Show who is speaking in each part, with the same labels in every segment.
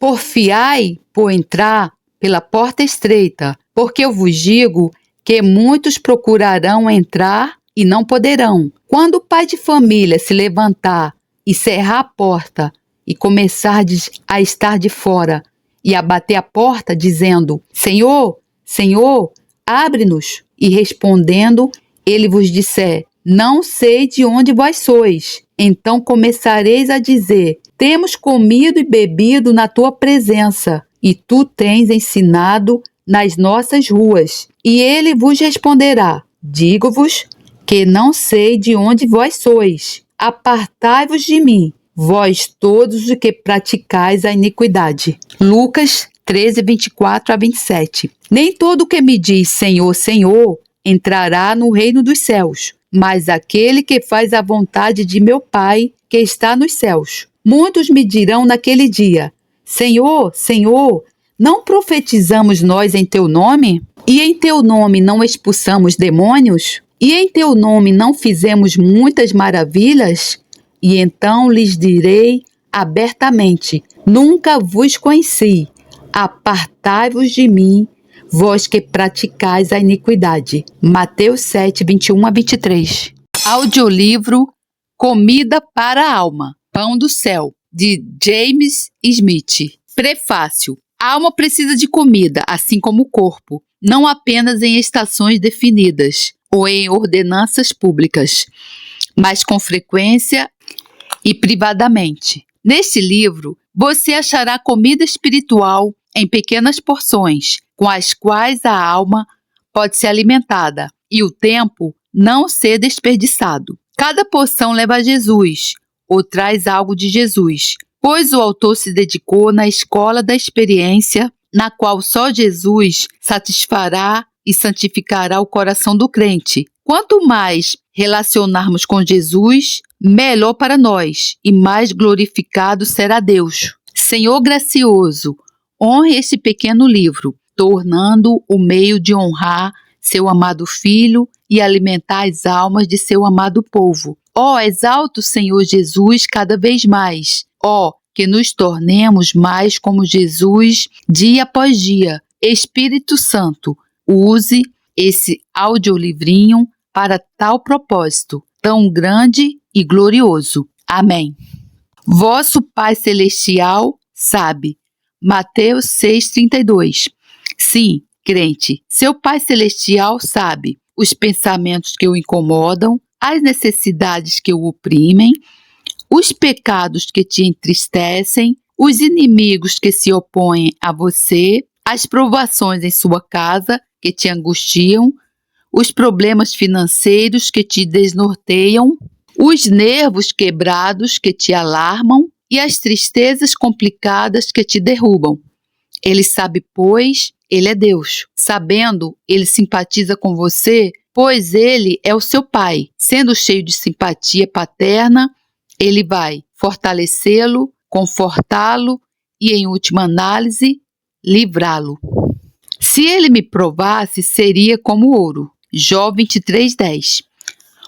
Speaker 1: Porfiai por entrar pela porta estreita, porque eu vos digo que muitos procurarão entrar e não poderão. Quando o pai de família se levantar e cerrar a porta e começar a estar de fora e a bater a porta, dizendo: Senhor, Senhor, abre-nos. E respondendo, ele vos disser: Não sei de onde vós sois. Então começareis a dizer: Temos comido e bebido na tua presença, e tu tens ensinado nas nossas ruas. E ele vos responderá: Digo-vos que não sei de onde vós sois. Apartai-vos de mim, vós todos os que praticais a iniquidade. Lucas 13, 24 a 27. Nem todo que me diz Senhor, Senhor, entrará no reino dos céus, mas aquele que faz a vontade de meu Pai que está nos céus. Muitos me dirão naquele dia: Senhor, Senhor, não profetizamos nós em teu nome? E em teu nome não expulsamos demônios? E em teu nome não fizemos muitas maravilhas? E então lhes direi abertamente: Nunca vos conheci. Apartai-vos de mim, vós que praticais a iniquidade. Mateus 7, 21 a 23. Audiolivro Comida para a Alma, Pão do Céu, de James Smith. Prefácio. A alma precisa de comida, assim como o corpo, não apenas em estações definidas ou em ordenanças públicas, mas com frequência e privadamente. Neste livro, você achará comida espiritual em pequenas porções, com as quais a alma pode ser alimentada e o tempo não ser desperdiçado. Cada porção leva a Jesus, ou traz algo de Jesus, pois o autor se dedicou na escola da experiência, na qual só Jesus satisfará e santificará o coração do crente. Quanto mais relacionarmos com Jesus, melhor para nós e mais glorificado será Deus. Senhor gracioso, honre este pequeno livro, tornando o meio de honrar seu amado Filho e alimentar as almas de seu amado povo. Ó, exalta o Senhor Jesus cada vez mais. Ó, que nos tornemos mais como Jesus dia após dia. Espírito Santo, use esse audiolivrinho para tal propósito, tão grande e glorioso. Amém. Vosso Pai Celestial sabe. Mateus 6,32. Sim, crente, seu Pai Celestial sabe os pensamentos que o incomodam, as necessidades que o oprimem, os pecados que te entristecem, os inimigos que se opõem a você, as provações em sua casa que te angustiam, os problemas financeiros que te desnorteiam, os nervos quebrados que te alarmam e as tristezas complicadas que te derrubam. Ele sabe, pois ele é Deus. Sabendo, ele simpatiza com você, pois ele é o seu Pai. Sendo cheio de simpatia paterna, ele vai fortalecê-lo, confortá-lo e, em última análise, livrá-lo. Se ele me provasse, seria como ouro. Jó 23:10.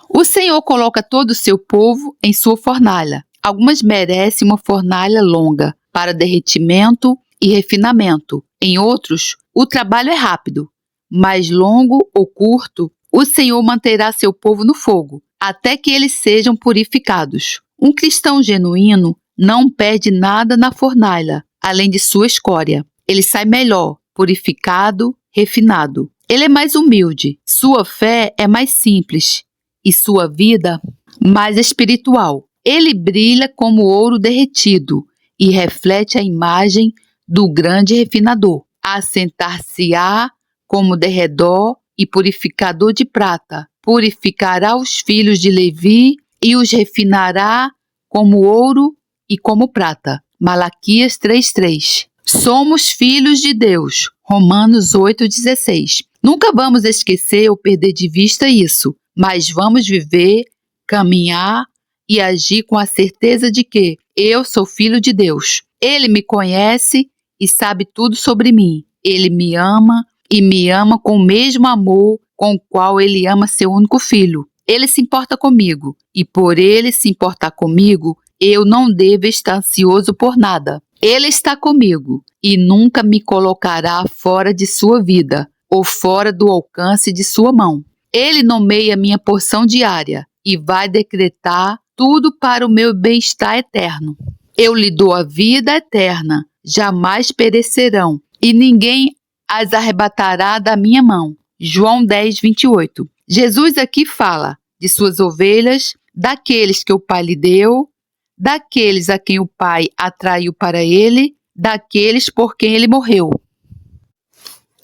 Speaker 1: O Senhor coloca todo o seu povo em sua fornalha. Algumas merecem uma fornalha longa, para derretimento e refinamento. Em outros, o trabalho é rápido, mas longo ou curto, o Senhor manterá seu povo no fogo, até que eles sejam purificados. Um cristão genuíno não perde nada na fornalha, além de sua escória. Ele sai melhor, purificado, refinado. Ele é mais humilde, sua fé é mais simples e sua vida mais espiritual. Ele brilha como ouro derretido e reflete a imagem do grande refinador. Assentar-se-á como derredor e purificador de prata. Purificará os filhos de Levi e os refinará como ouro e como prata. Malaquias 3:3. Somos filhos de Deus. Romanos 8:16. Nunca vamos esquecer ou perder de vista isso, mas vamos viver, caminhar e agir com a certeza de que eu sou filho de Deus. Ele me conhece e sabe tudo sobre mim. Ele me ama e me ama com o mesmo amor com o qual ele ama seu único filho. Ele se importa comigo e por ele se importar comigo, eu não devo estar ansioso por nada. Ele está comigo e nunca me colocará fora de sua vida ou fora do alcance de sua mão. Ele nomeia minha porção diária e vai decretar tudo para o meu bem-estar eterno. Eu lhe dou a vida eterna, jamais perecerão, e ninguém as arrebatará da minha mão. João 10, 28. Jesus aqui fala de suas ovelhas, daqueles que o Pai lhe deu, daqueles a quem o Pai atraiu para ele, daqueles por quem ele morreu,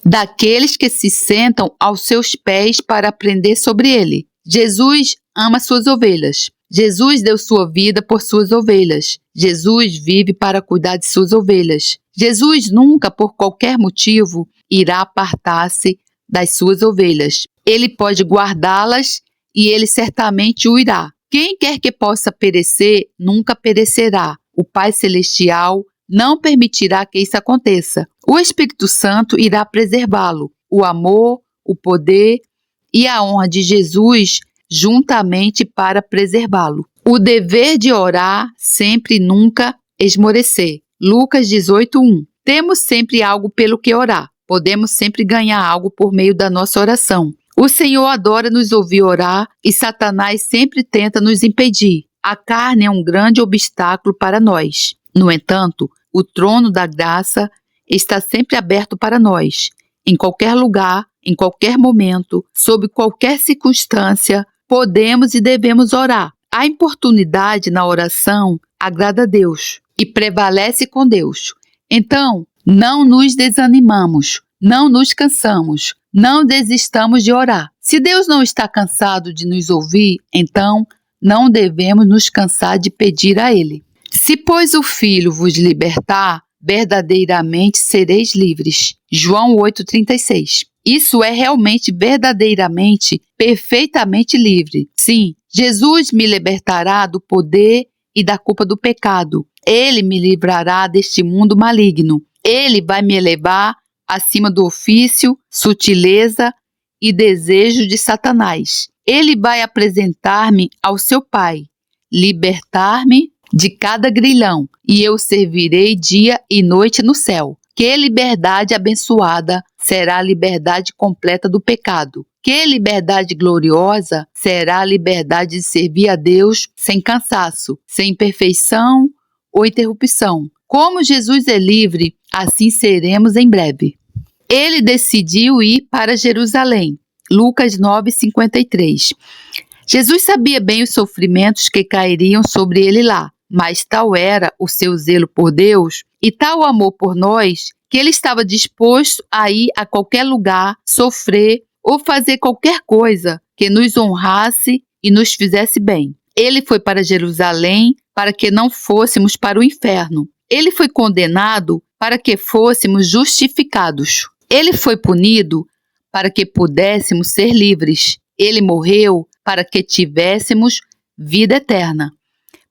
Speaker 1: daqueles que se sentam aos seus pés para aprender sobre ele. Jesus ama suas ovelhas. Jesus deu sua vida por suas ovelhas. Jesus vive para cuidar de suas ovelhas. Jesus nunca, por qualquer motivo, irá apartar-se das suas ovelhas. Ele pode guardá-las e ele certamente o irá. Quem quer que possa perecer, nunca perecerá. O Pai Celestial não permitirá que isso aconteça. O Espírito Santo irá preservá-lo. O amor, o poder e a honra de Jesus juntamente para preservá-lo. O dever de orar sempre e nunca esmorecer. Lucas 18:1. Temos sempre algo pelo que orar. Podemos sempre ganhar algo por meio da nossa oração. O Senhor adora nos ouvir orar e Satanás sempre tenta nos impedir. A carne é um grande obstáculo para nós. No entanto, o trono da graça está sempre aberto para nós. Em qualquer lugar, em qualquer momento, sob qualquer circunstância, podemos e devemos orar. A importunidade na oração agrada a Deus e prevalece com Deus. Então, não nos desanimamos, não nos cansamos, não desistamos de orar. Se Deus não está cansado de nos ouvir, então não devemos nos cansar de pedir a Ele. Se, pois, o Filho vos libertar, verdadeiramente sereis livres. João 8,36. Isso é realmente, verdadeiramente, perfeitamente livre. Sim, Jesus me libertará do poder e da culpa do pecado. Ele me livrará deste mundo maligno. Ele vai me elevar acima do ofício, sutileza e desejo de Satanás. Ele vai apresentar-me ao seu Pai, libertar-me de cada grilhão, e eu servirei dia e noite no céu. Que liberdade abençoada será a liberdade completa do pecado. Que liberdade gloriosa será a liberdade de servir a Deus sem cansaço, sem imperfeição ou interrupção. Como Jesus é livre, assim seremos em breve. Ele decidiu ir para Jerusalém. Lucas 9:53. Jesus sabia bem os sofrimentos que cairiam sobre ele lá, mas tal era o seu zelo por Deus e tal o amor por nós que ele estava disposto a ir a qualquer lugar, sofrer ou fazer qualquer coisa que nos honrasse e nos fizesse bem. Ele foi para Jerusalém para que não fôssemos para o inferno. Ele foi condenado para que fôssemos justificados. Ele foi punido para que pudéssemos ser livres. Ele morreu para que tivéssemos vida eterna.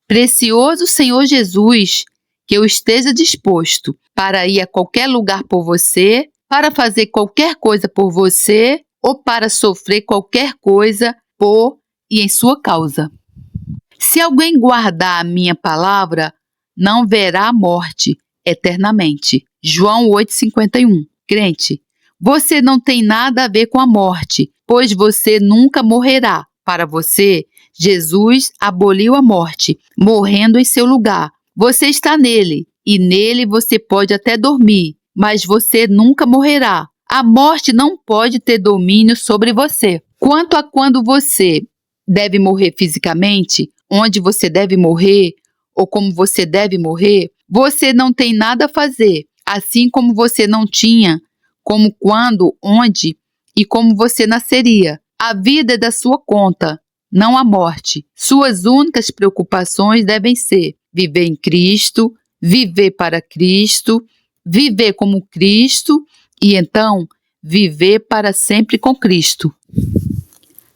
Speaker 1: Precioso Senhor Jesus, que eu esteja disposto para ir a qualquer lugar por você, para fazer qualquer coisa por você ou para sofrer qualquer coisa por e em sua causa. Se alguém guardar a minha palavra, não verá a morte eternamente. João 8,51. Crente, você não tem nada a ver com a morte, pois você nunca morrerá. Para você, Jesus aboliu a morte, morrendo em seu lugar. Você está nele, e nele você pode até dormir, mas você nunca morrerá. A morte não pode ter domínio sobre você. Quanto a quando você deve morrer fisicamente, onde você deve morrer, ou como você deve morrer, você não tem nada a fazer, assim como você não tinha, como quando, onde e como você nasceria. A vida é da sua conta, não a morte. Suas únicas preocupações devem ser viver em Cristo, viver para Cristo, viver como Cristo e então viver para sempre com Cristo.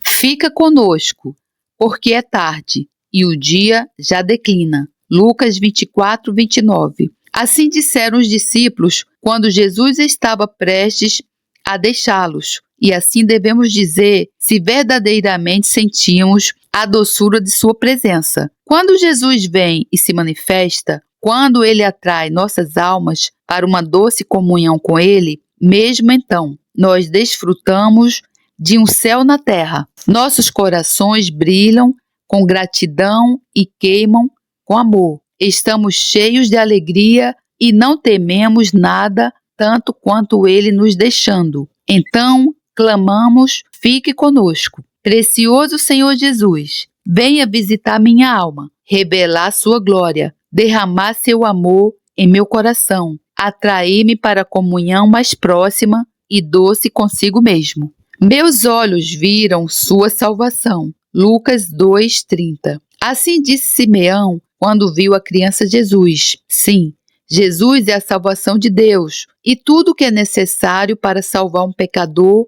Speaker 1: Fica conosco, porque é tarde e o dia já declina. Lucas 24:29. Assim disseram os discípulos quando Jesus estava prestes a deixá-los. E assim devemos dizer se verdadeiramente sentimos a doçura de sua presença. Quando Jesus vem e se manifesta, Quando Ele atrai nossas almas para uma doce comunhão com Ele, mesmo então, nós desfrutamos de um céu na terra. Nossos corações brilham com gratidão e queimam com amor. Estamos cheios de alegria e não tememos nada tanto quanto Ele nos deixando. Então, clamamos, fique conosco. Precioso Senhor Jesus, venha visitar minha alma, revelar sua glória, derramar seu amor em meu coração, atrair-me para a comunhão mais próxima e doce consigo mesmo. Meus olhos viram sua salvação. Lucas 2:30. Assim disse Simeão quando viu a criança Jesus. Sim, Jesus é a salvação de Deus, e tudo o que é necessário para salvar um pecador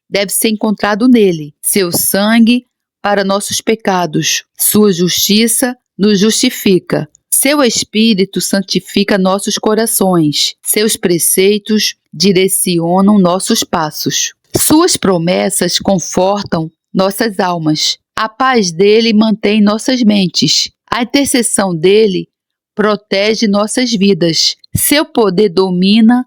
Speaker 1: deve ser encontrado nele. Seu sangue para nossos pecados, sua justiça nos justifica. Seu Espírito santifica nossos corações. Seus preceitos direcionam nossos passos. Suas promessas confortam nossas almas. A paz dele mantém nossas mentes. A intercessão dele protege nossas vidas. Seu poder domina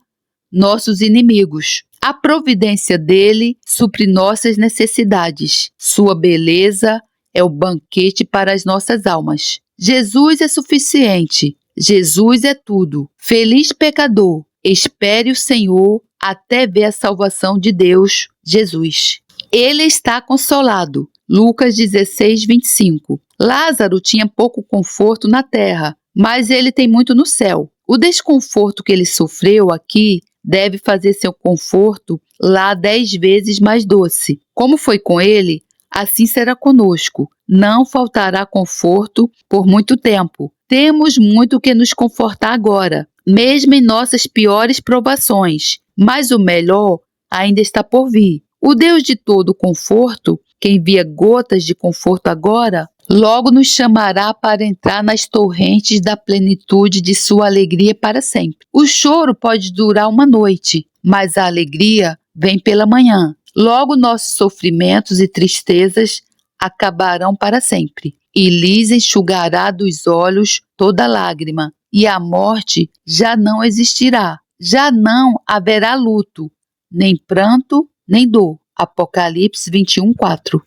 Speaker 1: nossos inimigos. A providência dele supre nossas necessidades. Sua beleza é o banquete para as nossas almas. Jesus é suficiente. Jesus é tudo. Feliz pecador, espere o Senhor até ver a salvação de Deus, Jesus. Ele está consolado. Lucas 16:25. Lázaro tinha pouco conforto na terra, mas ele tem muito no céu. O desconforto que ele sofreu aqui deve fazer seu conforto lá 10 vezes mais doce. Como foi com ele, assim será conosco. Não faltará conforto por muito tempo. Temos muito que nos confortar agora, mesmo em nossas piores provações, mas o melhor ainda está por vir. O Deus de todo conforto, que envia gotas de conforto agora, logo nos chamará para entrar nas torrentes da plenitude de sua alegria para sempre. O choro pode durar uma noite, mas a alegria vem pela manhã. Logo nossos sofrimentos e tristezas acabarão para sempre, e lhes enxugará dos olhos toda lágrima, e a morte já não existirá. Já não haverá luto, nem pranto, nem dor. Apocalipse 21:4.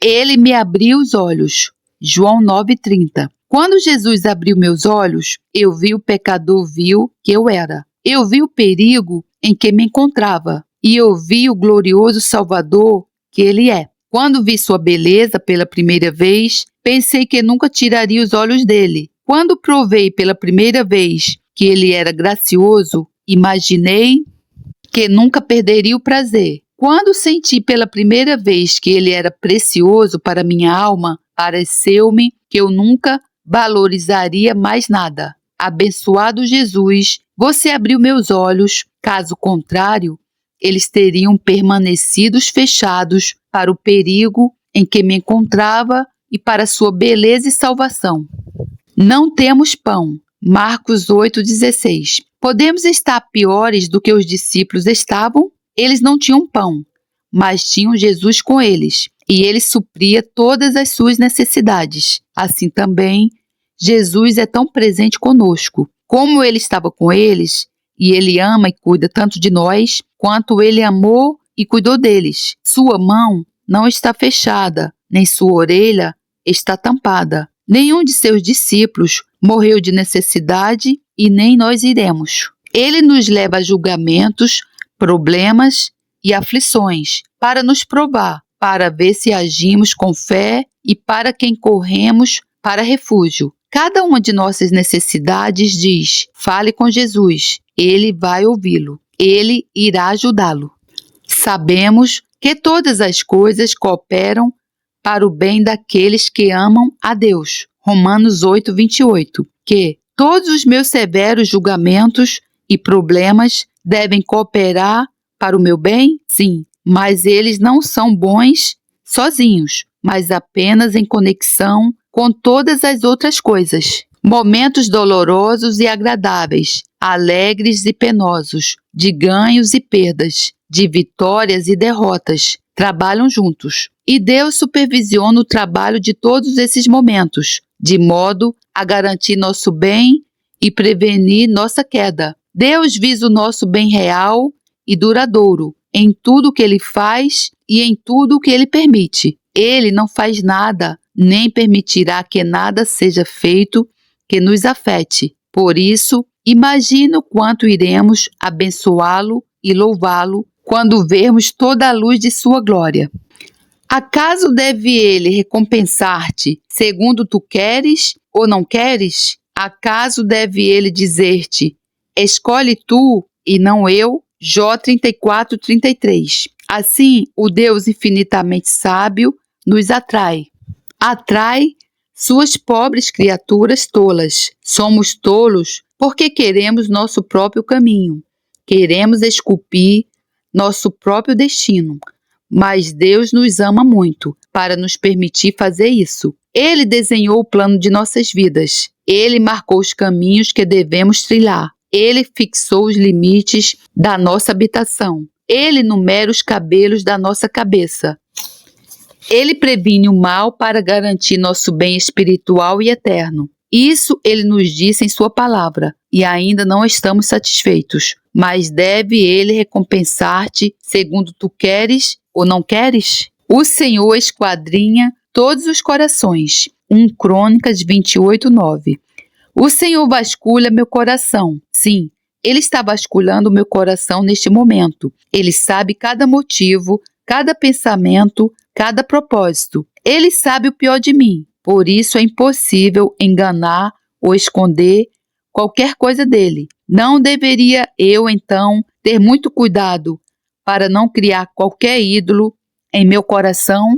Speaker 1: Ele me abriu os olhos. João 9:30. Quando Jesus abriu meus olhos, eu vi o pecador vil que eu era. Eu vi o perigo em que me encontrava. E eu vi o glorioso Salvador que Ele é. Quando vi sua beleza pela primeira vez, pensei que nunca tiraria os olhos dele. Quando provei pela primeira vez que Ele era gracioso, imaginei que nunca perderia o prazer. Quando senti pela primeira vez que Ele era precioso para minha alma, pareceu-me que eu nunca valorizaria mais nada. Abençoado Jesus, você abriu meus olhos, caso contrário, eles teriam permanecido fechados para o perigo em que me encontrava e para sua beleza e salvação. Não temos pão. Marcos 8:16. Podemos estar piores do que os discípulos estavam? Eles não tinham pão, mas tinham Jesus com eles, e ele supria todas as suas necessidades. Assim também, Jesus é tão presente conosco. Como ele estava com eles, e ele ama e cuida tanto de nós, quanto ele amou e cuidou deles. Sua mão não está fechada, nem sua orelha está tampada. Nenhum de seus discípulos morreu de necessidade e nem nós iremos. Ele nos leva a julgamentos, problemas e aflições para nos provar, para ver se agimos com fé e para quem corremos para refúgio. Cada uma de nossas necessidades diz: fale com Jesus, ele vai ouvi-lo, ele irá ajudá-lo. Sabemos que todas as coisas cooperam para o bem daqueles que amam a Deus. Romanos 8:28. Que todos os meus severos julgamentos e problemas devem cooperar para o meu bem? Sim, mas eles não são bons sozinhos, mas apenas em conexão com todas as outras coisas. Momentos dolorosos e agradáveis, alegres e penosos, de ganhos e perdas, de vitórias e derrotas, trabalham juntos. E Deus supervisiona o trabalho de todos esses momentos, de modo a garantir nosso bem e prevenir nossa queda. Deus visa o nosso bem real e duradouro em tudo o que Ele faz e em tudo o que Ele permite. Ele não faz nada, nem permitirá que nada seja feito que nos afete. Por isso, imagine o quanto iremos abençoá-lo e louvá-lo quando vermos toda a luz de sua glória. Acaso deve ele recompensar-te segundo tu queres ou não queres? Acaso deve ele dizer-te, escolhe tu e não eu? Jó 34:33. Assim, o Deus infinitamente sábio nos atrai. Atrai suas pobres criaturas tolas. Somos tolos porque queremos nosso próprio caminho. Queremos esculpir nosso próprio destino. Mas Deus nos ama muito para nos permitir fazer isso. Ele desenhou o plano de nossas vidas. Ele marcou os caminhos que devemos trilhar. Ele fixou os limites da nossa habitação. Ele numera os cabelos da nossa cabeça. Ele previne o mal para garantir nosso bem espiritual e eterno. Isso ele nos disse em sua palavra, e ainda não estamos satisfeitos. Mas deve ele recompensar-te segundo tu queres ou não queres? O Senhor esquadrinha todos os corações. 1 Crônicas 28:9. O Senhor vasculha meu coração. Sim, Ele está vasculhando meu coração neste momento. Ele sabe cada motivo, cada pensamento, cada propósito. Ele sabe o pior de mim. Por isso é impossível enganar ou esconder qualquer coisa dele. Não deveria eu, então, ter muito cuidado para não criar qualquer ídolo em meu coração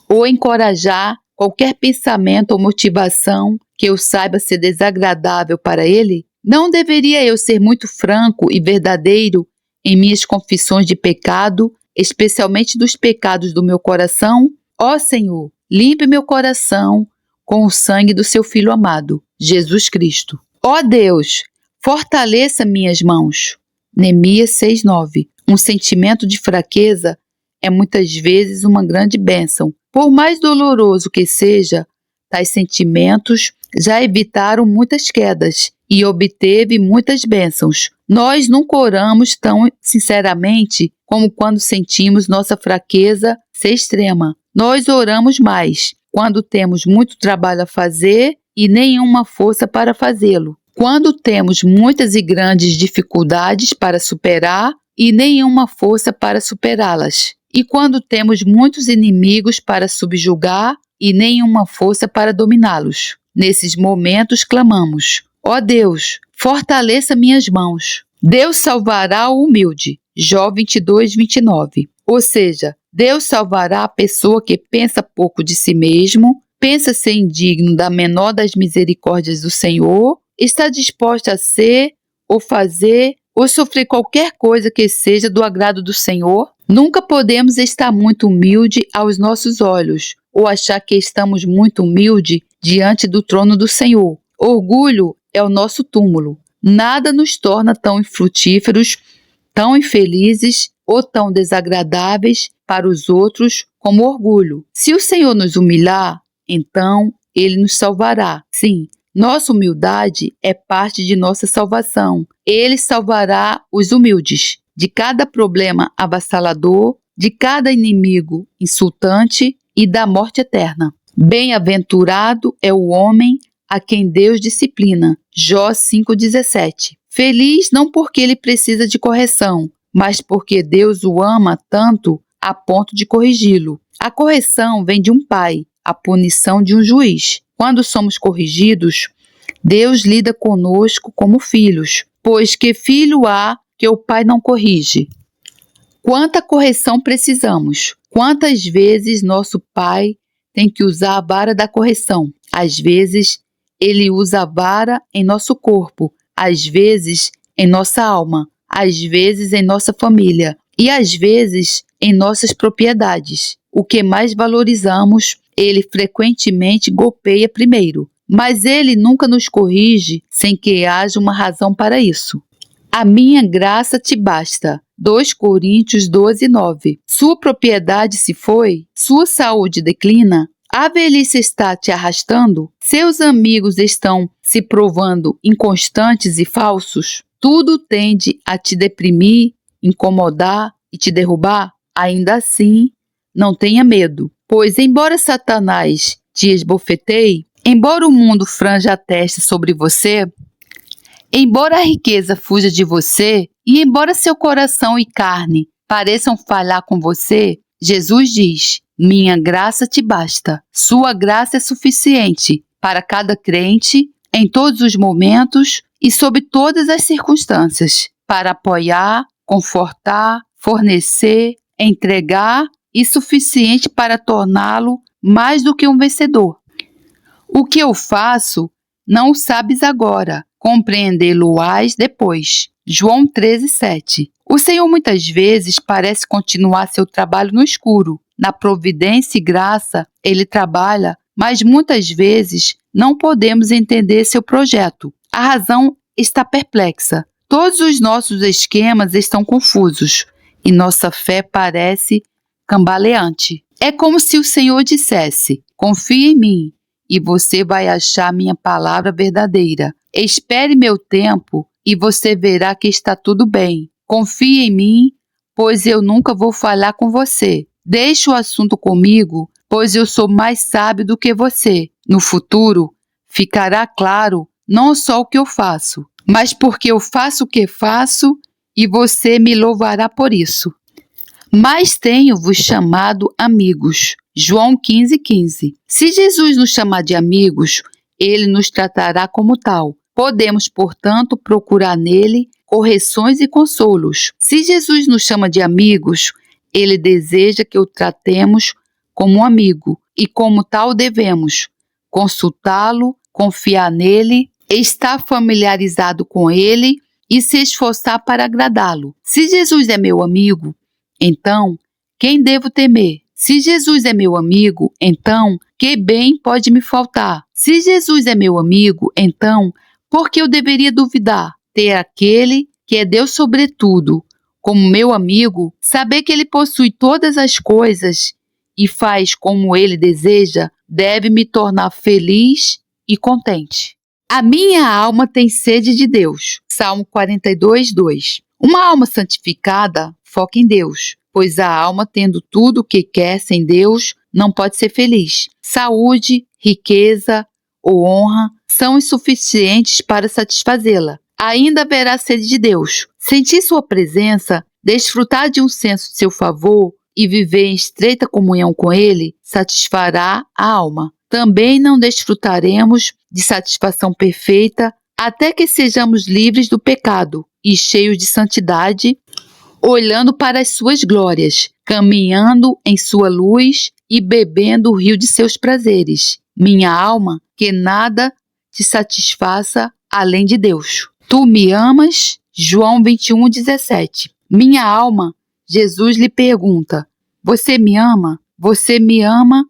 Speaker 1: ou encorajar qualquer pensamento ou motivação que eu saiba ser desagradável para ele? Não deveria eu ser muito franco e verdadeiro em minhas confissões de pecado, especialmente dos pecados do meu coração? Ó Senhor, limpe meu coração com o sangue do seu Filho amado, Jesus Cristo. Ó Deus, fortaleça minhas mãos. Neemias 6:9. Um sentimento de fraqueza é muitas vezes uma grande bênção. Por mais doloroso que seja, tais sentimentos já evitaram muitas quedas e obteve muitas bênçãos. Nós nunca oramos tão sinceramente como quando sentimos nossa fraqueza ser extrema. Nós oramos mais quando temos muito trabalho a fazer e nenhuma força para fazê-lo. Quando temos muitas e grandes dificuldades para superar e nenhuma força para superá-las. E quando temos muitos inimigos para subjugar e nenhuma força para dominá-los. Nesses momentos clamamos: ó Deus, fortaleça minhas mãos. Deus salvará o humilde. Jó 22:29. Ou seja, Deus salvará a pessoa que pensa pouco de si mesmo, pensa ser indigno da menor das misericórdias do Senhor, está disposta a ser ou fazer ou sofrer qualquer coisa que seja do agrado do Senhor. Nunca podemos estar muito humilde aos nossos olhos ou achar que estamos muito humilde diante do trono do Senhor. Orgulho é o nosso túmulo. Nada nos torna tão infrutíferos, tão infelizes ou tão desagradáveis para os outros como orgulho. Se o Senhor nos humilhar, então Ele nos salvará. Sim, nossa humildade é parte de nossa salvação. Ele salvará os humildes de cada problema avassalador, de cada inimigo insultante e da morte eterna. Bem-aventurado é o homem a quem Deus disciplina. Jó 5:17. Feliz não porque ele precisa de correção, mas porque Deus o ama tanto a ponto de corrigi-lo. A correção vem de um pai, a punição de um juiz. Quando somos corrigidos, Deus lida conosco como filhos, pois que filho há que o pai não corrige? Quanta correção precisamos? Quantas vezes nosso pai tem que usar a vara da correção? Às vezes, ele usa a vara em nosso corpo, às vezes em nossa alma, às vezes em nossa família e às vezes em nossas propriedades. O que mais valorizamos, ele frequentemente golpeia primeiro, mas ele nunca nos corrige sem que haja uma razão para isso. A minha graça te basta. 2 Coríntios 12:9. Sua propriedade se foi, sua saúde declina, A velhice está te arrastando? Seus amigos estão se provando inconstantes e falsos? Tudo tende a te deprimir, incomodar e te derrubar? Ainda assim, não tenha medo, pois embora Satanás te esbofeteie, embora o mundo franja a testa sobre você, embora a riqueza fuja de você e embora seu coração e carne pareçam falhar com você, Jesus diz: minha graça te basta. Sua graça é suficiente para cada crente, em todos os momentos e sob todas as circunstâncias, para apoiar, confortar, fornecer, entregar e suficiente para torná-lo mais do que um vencedor. O que eu faço, não o sabes agora, compreendê-lo-ás depois. João 13:7. O Senhor muitas vezes parece continuar seu trabalho no escuro. Na providência e graça, Ele trabalha, mas muitas vezes não podemos entender seu projeto. A razão está perplexa. Todos os nossos esquemas estão confusos e nossa fé parece cambaleante. É como se o Senhor dissesse: confie em mim e você vai achar minha palavra verdadeira. Espere meu tempo e você verá que está tudo bem. Confie em mim, pois eu nunca vou falhar com você. Deixe o assunto comigo, pois eu sou mais sábio do que você. No futuro, ficará claro não só o que eu faço, mas porque eu faço o que faço e você me louvará por isso. Mas tenho-vos chamado amigos. João 15:15. Se Jesus nos chamar de amigos, Ele nos tratará como tal. Podemos, portanto, procurar nele correções e consolos. Se Jesus nos chama de amigos, Ele deseja que o tratemos como um amigo e como tal devemos consultá-lo, confiar nele, estar familiarizado com ele e se esforçar para agradá-lo. Se Jesus é meu amigo, então, quem devo temer? Se Jesus é meu amigo, então, que bem pode me faltar? Se Jesus é meu amigo, então, por que eu deveria duvidar? Ter aquele que é Deus sobretudo como meu amigo, saber que Ele possui todas as coisas e faz como Ele deseja, deve me tornar feliz e contente. A minha alma tem sede de Deus. Salmo 42:2. Uma alma santificada foca em Deus, pois a alma, tendo tudo o que quer sem Deus, não pode ser feliz. Saúde, riqueza ou honra são insuficientes para satisfazê-la. Ainda haverá sede de Deus. Sentir sua presença, desfrutar de um senso de seu favor e viver em estreita comunhão com Ele, satisfará a alma. Também não desfrutaremos de satisfação perfeita até que sejamos livres do pecado e cheios de santidade, olhando para as suas glórias, caminhando em sua luz e bebendo o rio de seus prazeres. Minha alma, que nada te satisfaça além de Deus. Tu me amas? João 21:17. Minha alma, Jesus lhe pergunta: você me ama? Você me ama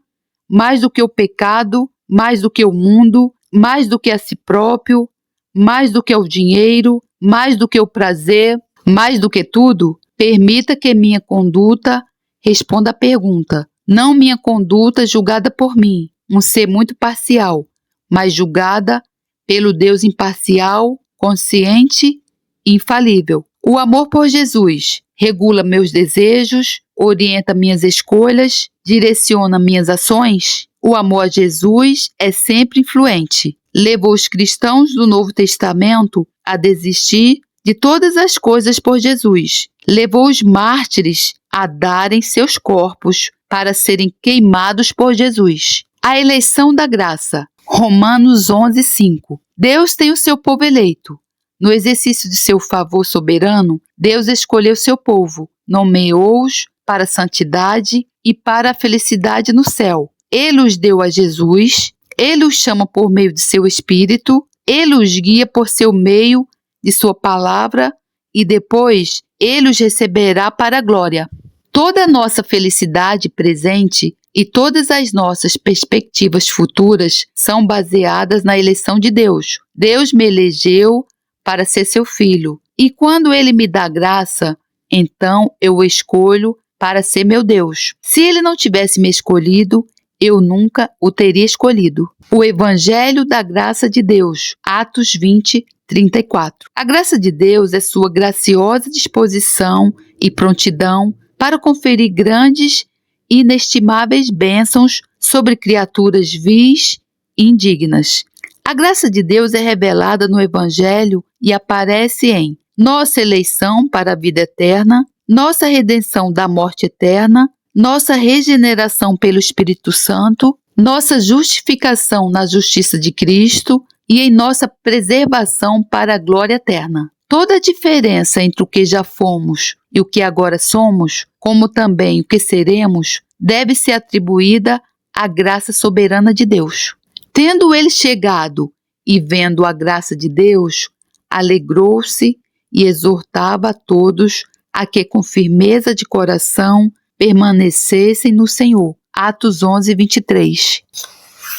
Speaker 1: mais do que o pecado, mais do que o mundo, mais do que a si próprio, mais do que o dinheiro, mais do que o prazer, mais do que tudo? Permita que minha conduta responda à pergunta. Não minha conduta julgada por mim, um ser muito parcial, mas julgada pelo Deus imparcial, consciente e infalível. O amor por Jesus regula meus desejos, orienta minhas escolhas, direciona minhas ações. O amor a Jesus é sempre influente. Levou os cristãos do Novo Testamento a desistir de todas as coisas por Jesus. Levou os mártires a darem seus corpos para serem queimados por Jesus. A eleição da graça. Romanos 11:5. Deus tem o seu povo eleito. No exercício de seu favor soberano, Deus escolheu seu povo, nomeou-os para a santidade e para a felicidade no céu. Ele os deu a Jesus, Ele os chama por meio de seu Espírito, Ele os guia por seu meio de sua palavra e depois Ele os receberá para a glória. Toda a nossa felicidade presente e todas as nossas perspectivas futuras são baseadas na eleição de Deus. Deus me elegeu para ser seu filho. E quando Ele me dá graça, então eu o escolho para ser meu Deus. Se Ele não tivesse me escolhido, eu nunca o teria escolhido. O Evangelho da Graça de Deus, Atos 20, 34. A graça de Deus é sua graciosa disposição e prontidão para conferir grandes e inestimáveis bênçãos sobre criaturas vis e indignas. A graça de Deus é revelada no Evangelho e aparece em nossa eleição para a vida eterna, nossa redenção da morte eterna, nossa regeneração pelo Espírito Santo, nossa justificação na justiça de Cristo e em nossa preservação para a glória eterna. Toda a diferença entre o que já fomos e o que agora somos, como também o que seremos, deve ser atribuída à graça soberana de Deus. Tendo ele chegado e vendo a graça de Deus, alegrou-se e exortava a todos a que com firmeza de coração permanecessem no Senhor. Atos 11, 23.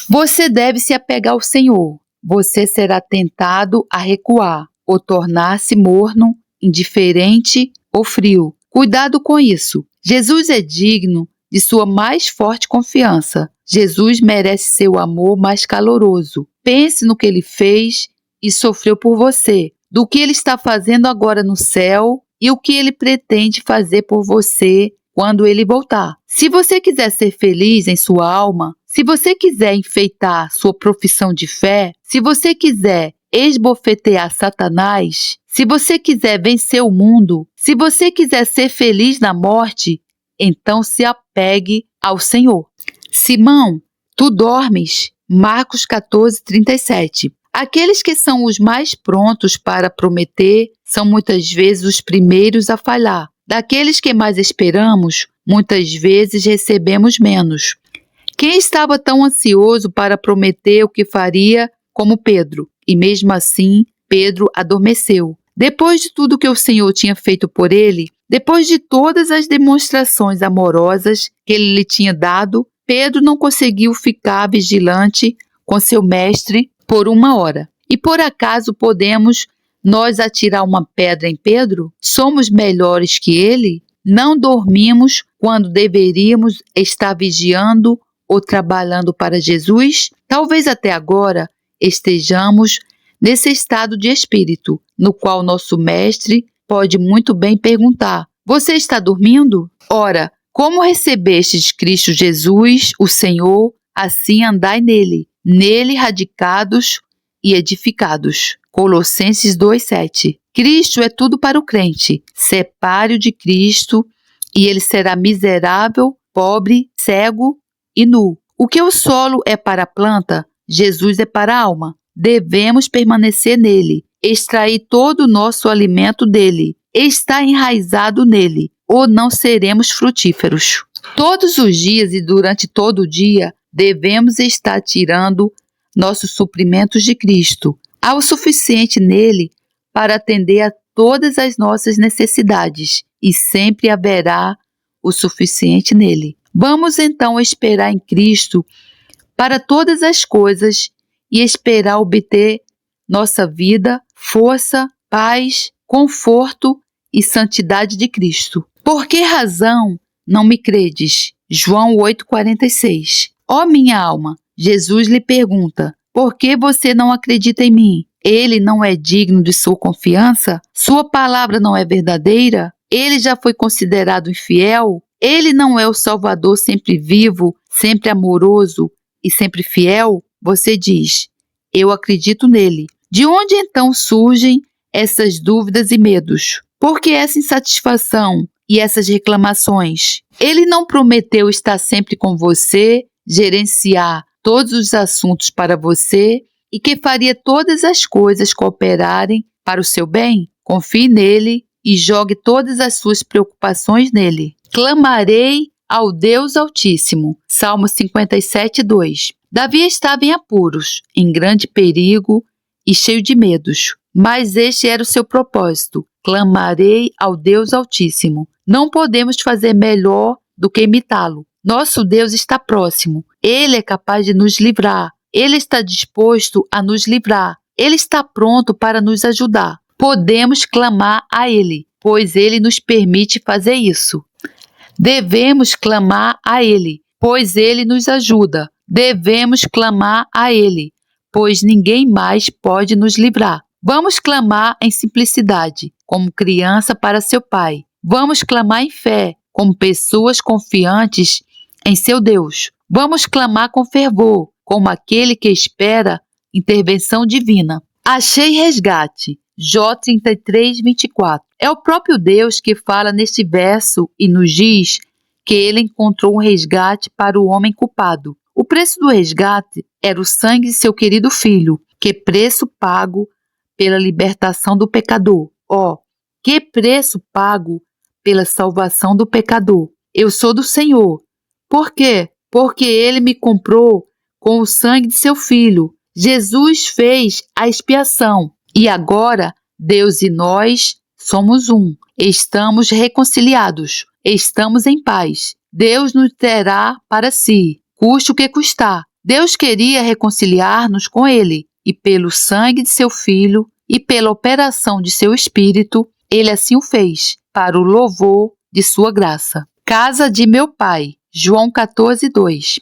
Speaker 1: Você deve se apegar ao Senhor. Você será tentado a recuar, ou tornar-se morno, indiferente ou frio. Cuidado com isso. Jesus é digno de sua mais forte confiança. Jesus merece seu amor mais caloroso. Pense no que ele fez e sofreu por você, do que ele está fazendo agora no céu e o que ele pretende fazer por você quando ele voltar. Se você quiser ser feliz em sua alma, se você quiser enfeitar sua profissão de fé, se você quiser esbofetear Satanás, se você quiser vencer o mundo, se você quiser ser feliz na morte, então se apegue ao Senhor. Simão, tu dormes. Marcos 14, 37. Aqueles que são os mais prontos para prometer são muitas vezes os primeiros a falhar. Daqueles que mais esperamos, muitas vezes recebemos menos. Quem estava tão ansioso para prometer o que faria como Pedro? E mesmo assim, Pedro adormeceu. Depois de tudo que o Senhor tinha feito por ele, depois de todas as demonstrações amorosas que ele lhe tinha dado, Pedro não conseguiu ficar vigilante com seu mestre por 1 hora. E por acaso podemos nós atirar uma pedra em Pedro? Somos melhores que ele? Não dormimos quando deveríamos estar vigiando ou trabalhando para Jesus? Talvez até agora estejamos nesse estado de espírito, no qual nosso mestre pode muito bem perguntar: você está dormindo? Ora, como recebestes Cristo Jesus, o Senhor, assim andai nele radicados e edificados. Colossenses 2,7. Cristo é tudo para o crente. Separe-o de Cristo e ele será miserável, pobre, cego e nu. O que o solo é para a planta, Jesus é para a alma. Devemos permanecer nele, extrair todo o nosso alimento dele, estar enraizado nele, ou não seremos frutíferos. Todos os dias e durante todo o dia, devemos estar tirando nossos suprimentos de Cristo. Há o suficiente nele para atender a todas as nossas necessidades e sempre haverá o suficiente nele. Vamos então esperar em Cristo para todas as coisas e esperar obter nossa vida, força, paz, conforto e santidade de Cristo. Por que razão não me credes? João 8,46. Ó minha alma, Jesus lhe pergunta: por que você não acredita em mim? Ele não é digno de sua confiança? Sua palavra não é verdadeira? Ele já foi considerado infiel? Ele não é o Salvador sempre vivo, sempre amoroso e sempre fiel? Você diz: eu acredito nele. De onde então surgem essas dúvidas e medos? Por que essa insatisfação e essas reclamações? Ele não prometeu estar sempre com você, gerenciar todos os assuntos para você e que faria todas as coisas cooperarem para o seu bem? Confie nele e jogue todas as suas preocupações nele. Clamarei ao Deus Altíssimo. Salmo 57, 2. Davi estava em apuros, em grande perigo e cheio de medos. Mas este era o seu propósito: clamarei ao Deus Altíssimo. Não podemos fazer melhor do que imitá-lo. Nosso Deus está próximo. Ele é capaz de nos livrar. Ele está disposto a nos livrar. Ele está pronto para nos ajudar. Podemos clamar a Ele, pois Ele nos permite fazer isso. Devemos clamar a Ele, pois Ele nos ajuda. Devemos clamar a Ele, pois ninguém mais pode nos livrar. Vamos clamar em simplicidade, como criança para seu Pai. Vamos clamar em fé, como pessoas confiantes em seu Deus. Vamos clamar com fervor, como aquele que espera intervenção divina. Achei resgate. Jó 33:24. É o próprio Deus que fala neste verso e nos diz que ele encontrou um resgate para o homem culpado. O preço do resgate era o sangue de seu querido filho. Que preço pago pela libertação do pecador. Que preço pago pela salvação do pecador. Eu sou do Senhor. Por quê? Porque ele me comprou com o sangue de seu filho. Jesus fez a expiação. E agora, Deus e nós somos um. Estamos reconciliados. Estamos em paz. Deus nos terá para si, custe o que custar. Deus queria reconciliar-nos com Ele. E pelo sangue de seu Filho e pela operação de seu Espírito, Ele assim o fez, para o louvor de sua graça. Casa de meu Pai. João 14:2.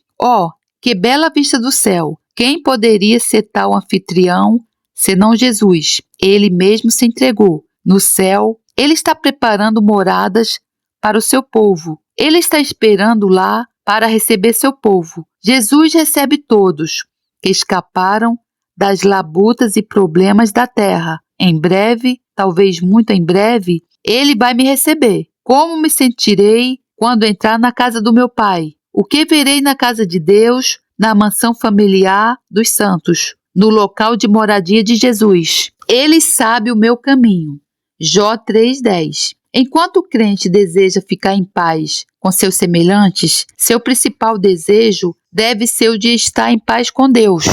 Speaker 1: Que bela vista do céu! Quem poderia ser tal anfitrião, senão Jesus? Ele mesmo se entregou. No céu, Ele está preparando moradas para o seu povo. Ele está esperando lá para receber seu povo. Jesus recebe todos que escaparam das labutas e problemas da terra. Em breve, talvez muito em breve, Ele vai me receber. Como me sentirei quando entrar na casa do meu Pai? O que verei na casa de Deus, na mansão familiar dos santos, no local de moradia de Jesus? Ele sabe o meu caminho. Jó 3:10. Enquanto o crente deseja ficar em paz com seus semelhantes, seu principal desejo deve ser o de estar em paz com Deus.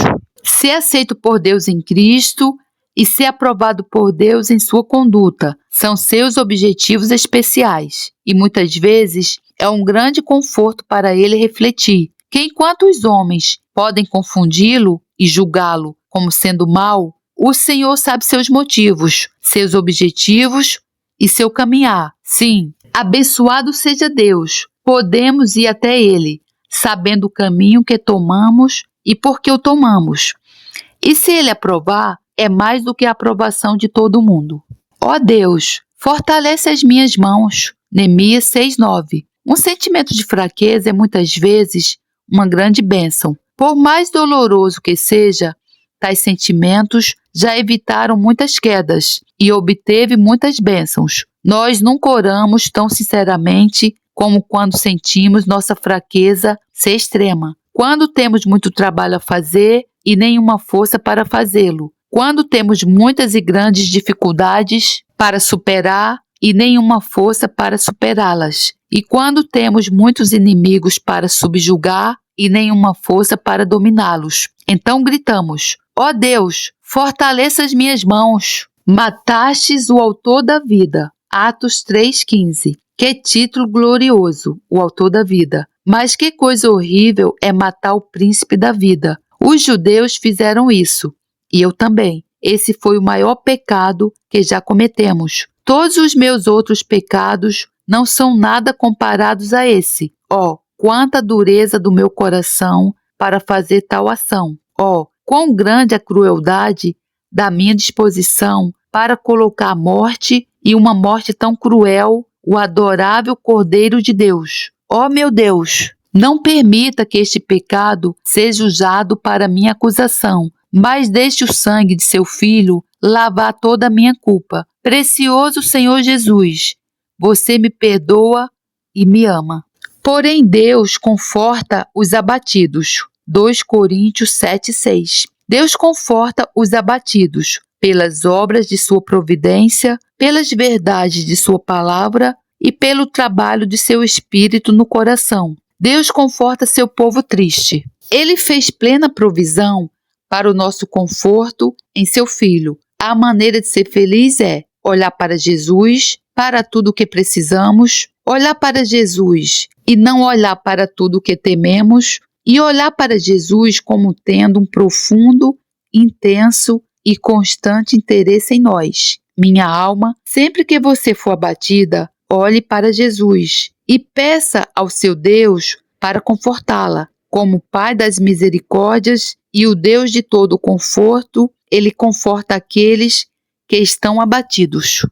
Speaker 1: Ser aceito por Deus em Cristo e ser aprovado por Deus em sua conduta são seus objetivos especiais. E muitas vezes é um grande conforto para ele refletir que enquanto os homens podem confundi-lo e julgá-lo como sendo mau, o Senhor sabe seus motivos, seus objetivos e seu caminhar. Sim, abençoado seja Deus. Podemos ir até Ele, sabendo o caminho que tomamos e por que o tomamos. E se Ele aprovar, é mais do que a aprovação de todo mundo. Deus, fortalece as minhas mãos. Neemias 6:9. Um sentimento de fraqueza é muitas vezes uma grande bênção. Por mais doloroso que seja, tais sentimentos já evitaram muitas quedas e obteve muitas bênçãos. Nós nunca oramos tão sinceramente como quando sentimos nossa fraqueza ser extrema. Quando temos muito trabalho a fazer e nenhuma força para fazê-lo. Quando temos muitas e grandes dificuldades para superar e nenhuma força para superá-las. E quando temos muitos inimigos para subjugar e nenhuma força para dominá-los. Então gritamos: Deus, fortaleça as minhas mãos. Matastes o autor da vida. Atos 3:15. Que título glorioso, o autor da vida. Mas que coisa horrível é matar o príncipe da vida. Os judeus fizeram isso. E eu também. Esse foi o maior pecado que já cometemos. Todos os meus outros pecados não são nada comparados a esse. Quanta dureza do meu coração para fazer tal ação. Quão grande a crueldade da minha disposição para colocar a morte, e uma morte tão cruel, o adorável Cordeiro de Deus. Meu Deus, não permita que este pecado seja usado para minha acusação, mas deixe o sangue de seu Filho lavar toda a minha culpa. Precioso Senhor Jesus, você me perdoa e me ama. Porém Deus conforta os abatidos. 2 Coríntios 7:6. Deus conforta os abatidos pelas obras de sua providência, pelas verdades de sua palavra e pelo trabalho de seu Espírito no coração. Deus conforta seu povo triste. Ele fez plena provisão para o nosso conforto em seu Filho. A maneira de ser feliz é olhar para Jesus, para tudo o que precisamos, olhar para Jesus e não olhar para tudo o que tememos, e olhar para Jesus como tendo um profundo, intenso e constante interesse em nós. Minha alma, sempre que você for abatida, olhe para Jesus e peça ao seu Deus para confortá-la. Como Pai das misericórdias e o Deus de todo conforto, Ele conforta aqueles que estão abatidos.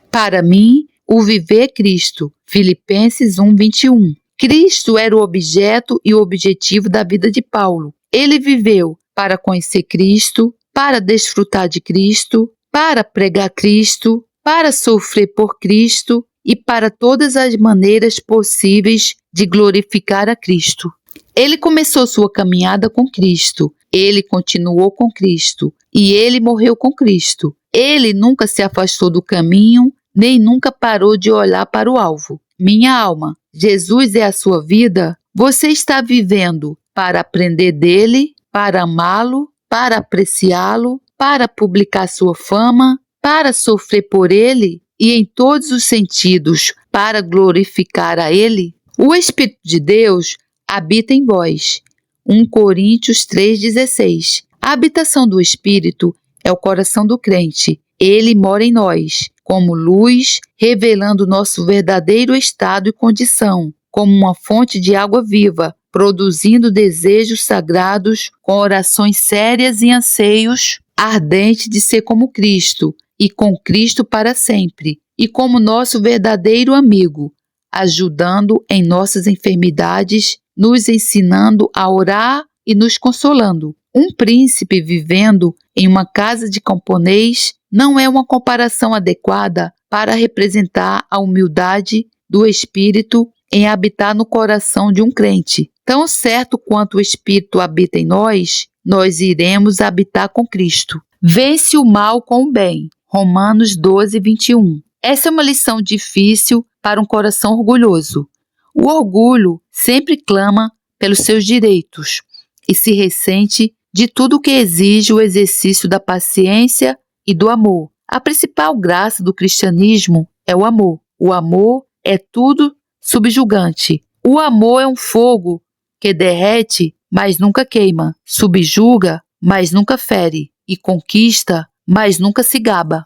Speaker 1: Para mim, o viver é Cristo. Filipenses 1:21. Cristo era o objeto e o objetivo da vida de Paulo. Ele viveu para conhecer Cristo, para desfrutar de Cristo, para pregar Cristo, para sofrer por Cristo e para todas as maneiras possíveis de glorificar a Cristo. Ele começou sua caminhada com Cristo, ele continuou com Cristo e ele morreu com Cristo. Ele nunca se afastou do caminho, nem nunca parou de olhar para o alvo. Minha alma, Jesus é a sua vida? Você está vivendo para aprender dele, para amá-lo, para apreciá-lo, para publicar sua fama, para sofrer por ele e em todos os sentidos para glorificar a ele? O Espírito de Deus habita em vós. 1 Coríntios 3,16. A habitação do Espírito é o coração do crente. Ele mora em nós, como luz, revelando nosso verdadeiro estado e condição, como uma fonte de água viva, produzindo desejos sagrados, com orações sérias e anseios ardentes de ser como Cristo, e com Cristo para sempre, e como nosso verdadeiro amigo, ajudando em nossas enfermidades, nos ensinando a orar e nos consolando. Um príncipe vivendo em uma casa de camponês não é uma comparação adequada para representar a humildade do Espírito em habitar no coração de um crente. Tão certo quanto o Espírito habita em nós, nós iremos habitar com Cristo. Vence o mal com o bem. Romanos 12:21. Essa é uma lição difícil para um coração orgulhoso. O orgulho sempre clama pelos seus direitos e se ressente de tudo que exige o exercício da paciência e do amor. A principal graça do cristianismo é o amor. O amor é tudo subjugante. O amor é um fogo que derrete, mas nunca queima, subjuga, mas nunca fere, e conquista, mas nunca se gaba.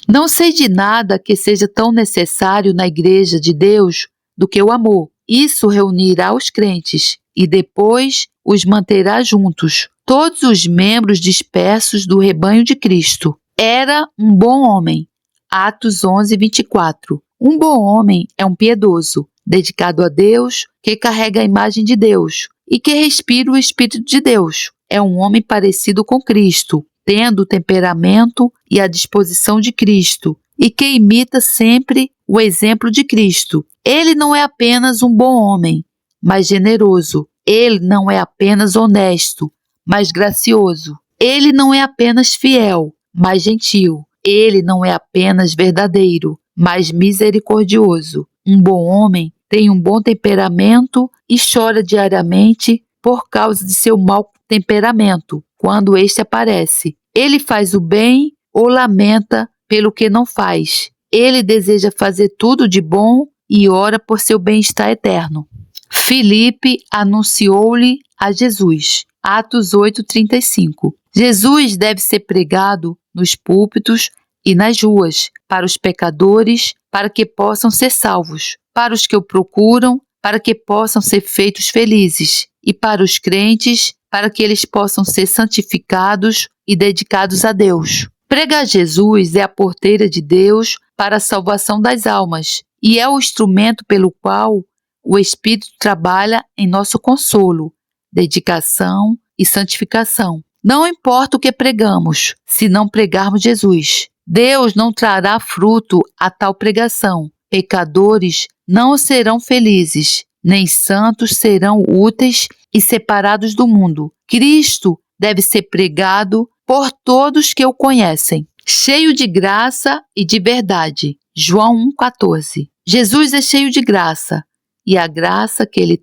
Speaker 1: Não sei de nada que seja tão necessário na Igreja de Deus do que o amor. Isso reunirá os crentes e depois os manterá juntos, todos os membros dispersos do rebanho de Cristo. Era um bom homem. Atos 11:24. Um bom homem é um piedoso, dedicado a Deus, que carrega a imagem de Deus e que respira o Espírito de Deus. É um homem parecido com Cristo, tendo o temperamento e a disposição de Cristo e que imita sempre o exemplo de Cristo. Ele não é apenas um bom homem, mas generoso. Ele não é apenas honesto, mas gracioso. Ele não é apenas fiel, mas gentil. Ele não é apenas verdadeiro, mas misericordioso. Um bom homem tem um bom temperamento e chora diariamente por causa de seu mau temperamento, quando este aparece. Ele faz o bem ou lamenta pelo que não faz. Ele deseja fazer tudo de bom e ora por seu bem-estar eterno. Filipe anunciou-lhe a Jesus. Atos 8:35. Jesus deve ser pregado nos púlpitos e nas ruas, para os pecadores, para que possam ser salvos, para os que o procuram, para que possam ser feitos felizes, e para os crentes, para que eles possam ser santificados e dedicados a Deus. Pregar Jesus é a porteira de Deus para a salvação das almas e é o instrumento pelo qual o Espírito trabalha em nosso consolo, dedicação e santificação. Não importa o que pregamos, se não pregarmos Jesus. Deus não trará fruto a tal pregação. Pecadores não serão felizes, nem santos serão úteis e separados do mundo. Cristo deve ser pregado por todos que o conhecem, cheio de graça e de verdade. João 1,14. Jesus é cheio de graça, e a graça que ele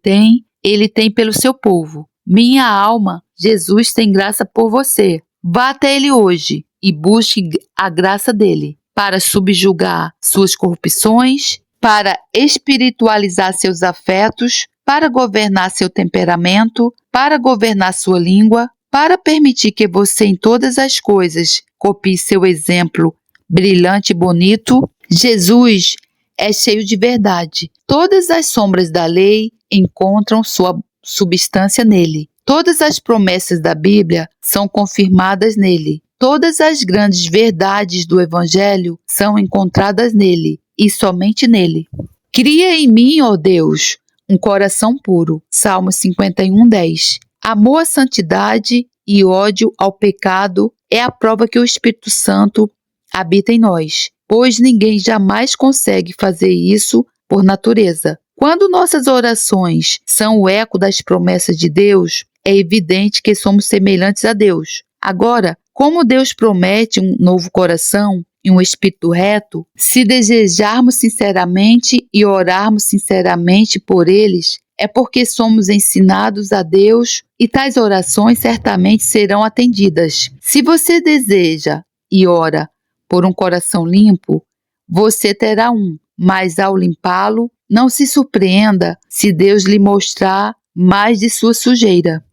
Speaker 1: tem pelo seu povo. Minha alma, Jesus tem graça por você. Vá até ele hoje e busque a graça dele para subjugar suas corrupções, para espiritualizar seus afetos, para governar seu temperamento, para governar sua língua, para permitir que você em todas as coisas copie seu exemplo brilhante e bonito. Jesus é cheio de verdade. Todas as sombras da lei encontram sua substância nele. Todas as promessas da Bíblia são confirmadas nele. Todas as grandes verdades do Evangelho são encontradas nele e somente nele. Cria em mim, ó Deus, um coração puro. Salmo 51:10. Amor à santidade e ódio ao pecado é a prova que o Espírito Santo habita em nós, pois ninguém jamais consegue fazer isso por natureza. Quando nossas orações são o eco das promessas de Deus, é evidente que somos semelhantes a Deus. Agora, como Deus promete um novo coração e um espírito reto, se desejarmos sinceramente e orarmos sinceramente por eles, é porque somos ensinados a Deus e tais orações certamente serão atendidas. Se você deseja e ora por um coração limpo, você terá um, mas ao limpá-lo, não se surpreenda se Deus lhe mostrar mais de sua sujeira.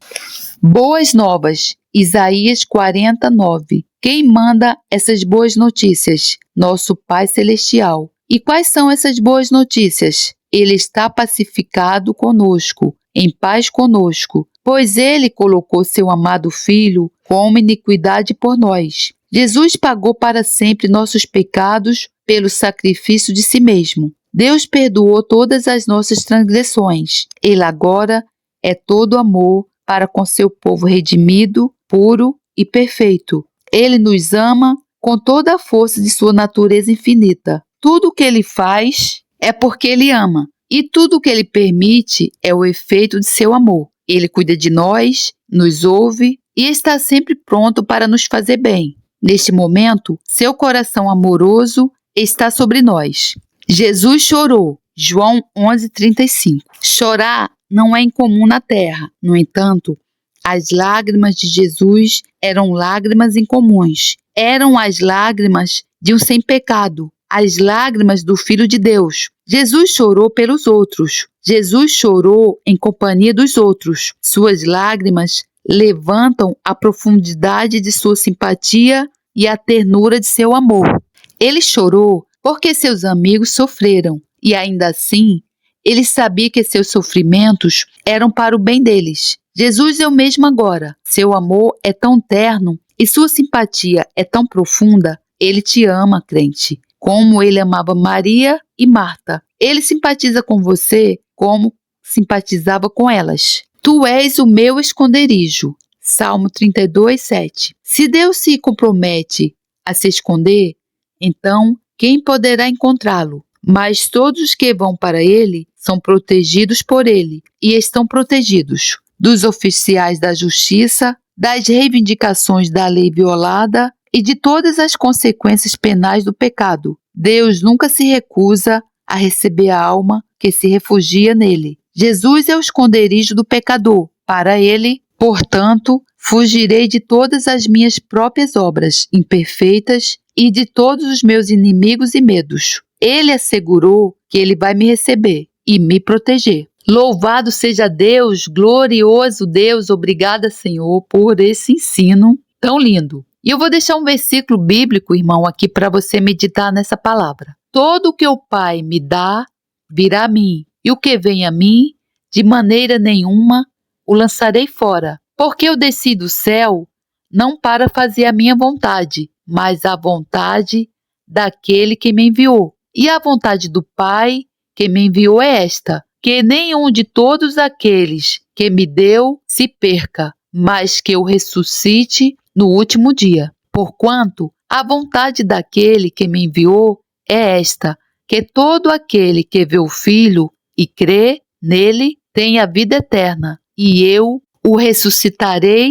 Speaker 1: Boas novas, Isaías 49. Quem manda essas boas notícias? Nosso Pai Celestial. E quais são essas boas notícias? Ele está pacificado conosco, em paz conosco, pois Ele colocou seu amado Filho como iniquidade por nós. Jesus pagou para sempre nossos pecados pelo sacrifício de si mesmo. Deus perdoou todas as nossas transgressões. Ele agora é todo amor para com seu povo redimido, puro e perfeito. Ele nos ama com toda a força de sua natureza infinita. Tudo o que Ele faz é porque Ele ama, e tudo o que Ele permite é o efeito de seu amor. Ele cuida de nós, nos ouve e está sempre pronto para nos fazer bem. Neste momento, seu coração amoroso está sobre nós. Jesus chorou. João 11:35. Chorar não é incomum na terra. No entanto, as lágrimas de Jesus eram lágrimas incomuns. Eram as lágrimas de um sem pecado, as lágrimas do Filho de Deus. Jesus chorou pelos outros. Jesus chorou em companhia dos outros. Suas lágrimas levantam a profundidade de sua simpatia e a ternura de seu amor. Ele chorou porque seus amigos sofreram, e ainda assim, ele sabia que seus sofrimentos eram para o bem deles. Jesus é o mesmo agora. Seu amor é tão terno e sua simpatia é tão profunda. Ele te ama, crente, como ele amava Maria e Marta. Ele simpatiza com você como simpatizava com elas. Tu és o meu esconderijo. Salmo 32:7. Se Deus se compromete a se esconder, então quem poderá encontrá-lo? Mas todos os que vão para ele são protegidos por ele e estão protegidos dos oficiais da justiça, das reivindicações da lei violada e de todas as consequências penais do pecado. Deus nunca se recusa a receber a alma que se refugia nele. Jesus é o esconderijo do pecador. Para ele, portanto, fugirei de todas as minhas próprias obras imperfeitas e de todos os meus inimigos e medos. Ele assegurou que ele vai me receber e me proteger. Louvado seja Deus, glorioso Deus, obrigada, Senhor, por esse ensino tão lindo. E eu vou deixar um versículo bíblico, irmão, aqui para você meditar nessa palavra. Todo o que o Pai me dá, virá a mim, e o que vem a mim, de maneira nenhuma o lançarei fora. Porque eu desci do céu, não para fazer a minha vontade, mas a vontade daquele que me enviou. E a vontade do Pai que me enviou é esta, que nenhum de todos aqueles que me deu se perca, mas que eu ressuscite no último dia. Porquanto a vontade daquele que me enviou é esta, que todo aquele que vê o Filho e crê nele tenha vida eterna, e eu o ressuscitarei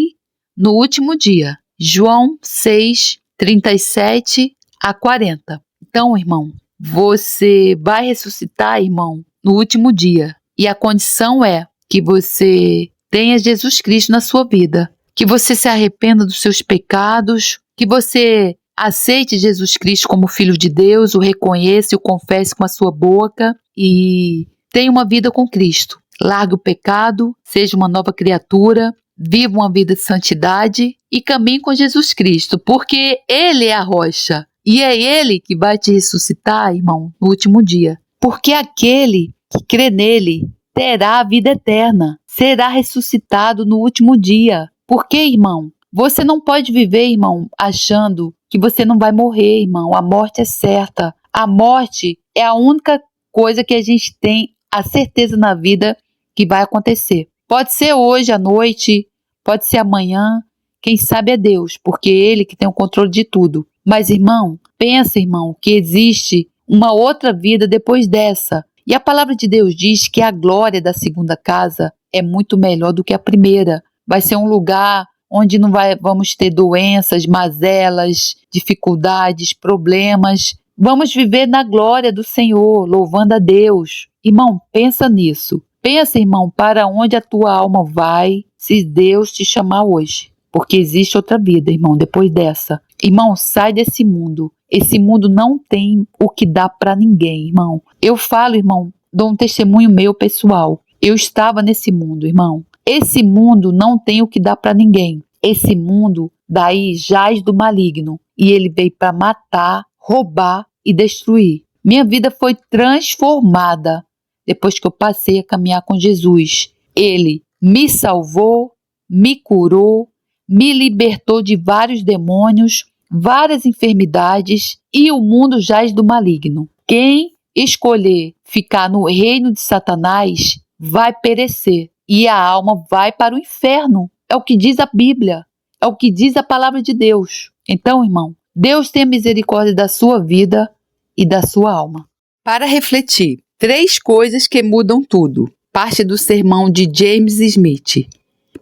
Speaker 1: no último dia. João 6:37-40. Então, irmão, você vai ressuscitar, irmão, no último dia. E a condição é que você tenha Jesus Cristo na sua vida. Que você se arrependa dos seus pecados. Que você aceite Jesus Cristo como Filho de Deus, o reconheça e o confesse com a sua boca e tenha uma vida com Cristo. Largue o pecado, seja uma nova criatura, viva uma vida de santidade e caminhe com Jesus Cristo, porque Ele é a rocha. E é Ele que vai te ressuscitar, irmão, no último dia. Porque aquele que crê nele terá a vida eterna, será ressuscitado no último dia. Por quê, irmão? Você não pode viver, irmão, achando que você não vai morrer, irmão. A morte é certa. A morte é a única coisa que a gente tem a certeza na vida que vai acontecer. Pode ser hoje à noite, pode ser amanhã, quem sabe é Deus, porque é Ele que tem o controle de tudo. Mas, irmão, pensa, irmão, que existe uma outra vida depois dessa. E a palavra de Deus diz que a glória da segunda casa é muito melhor do que a primeira. Vai ser um lugar onde não vamos ter doenças, mazelas, dificuldades, problemas. Vamos viver na glória do Senhor, louvando a Deus. Irmão, pensa nisso. Pensa, irmão, para onde a tua alma vai se Deus te chamar hoje. Porque existe outra vida, irmão, depois dessa. Irmão, sai desse mundo. Esse mundo não tem o que dá para ninguém, irmão. Eu falo, irmão, dou um testemunho meu pessoal. Eu estava nesse mundo, irmão. Esse mundo não tem o que dar para ninguém. Esse mundo daí jaz do maligno. E ele veio para matar, roubar e destruir. Minha vida foi transformada depois que eu passei a caminhar com Jesus. Ele me salvou, me curou, me libertou de vários demônios, várias enfermidades e o mundo jaz do maligno. Quem escolher ficar no reino de Satanás vai perecer e a alma vai para o inferno. É o que diz a Bíblia, é o que diz a palavra de Deus. Então, irmão, Deus tenha misericórdia da sua vida e da sua alma. Para refletir, 3 coisas que mudam tudo. Parte do sermão de James Smith,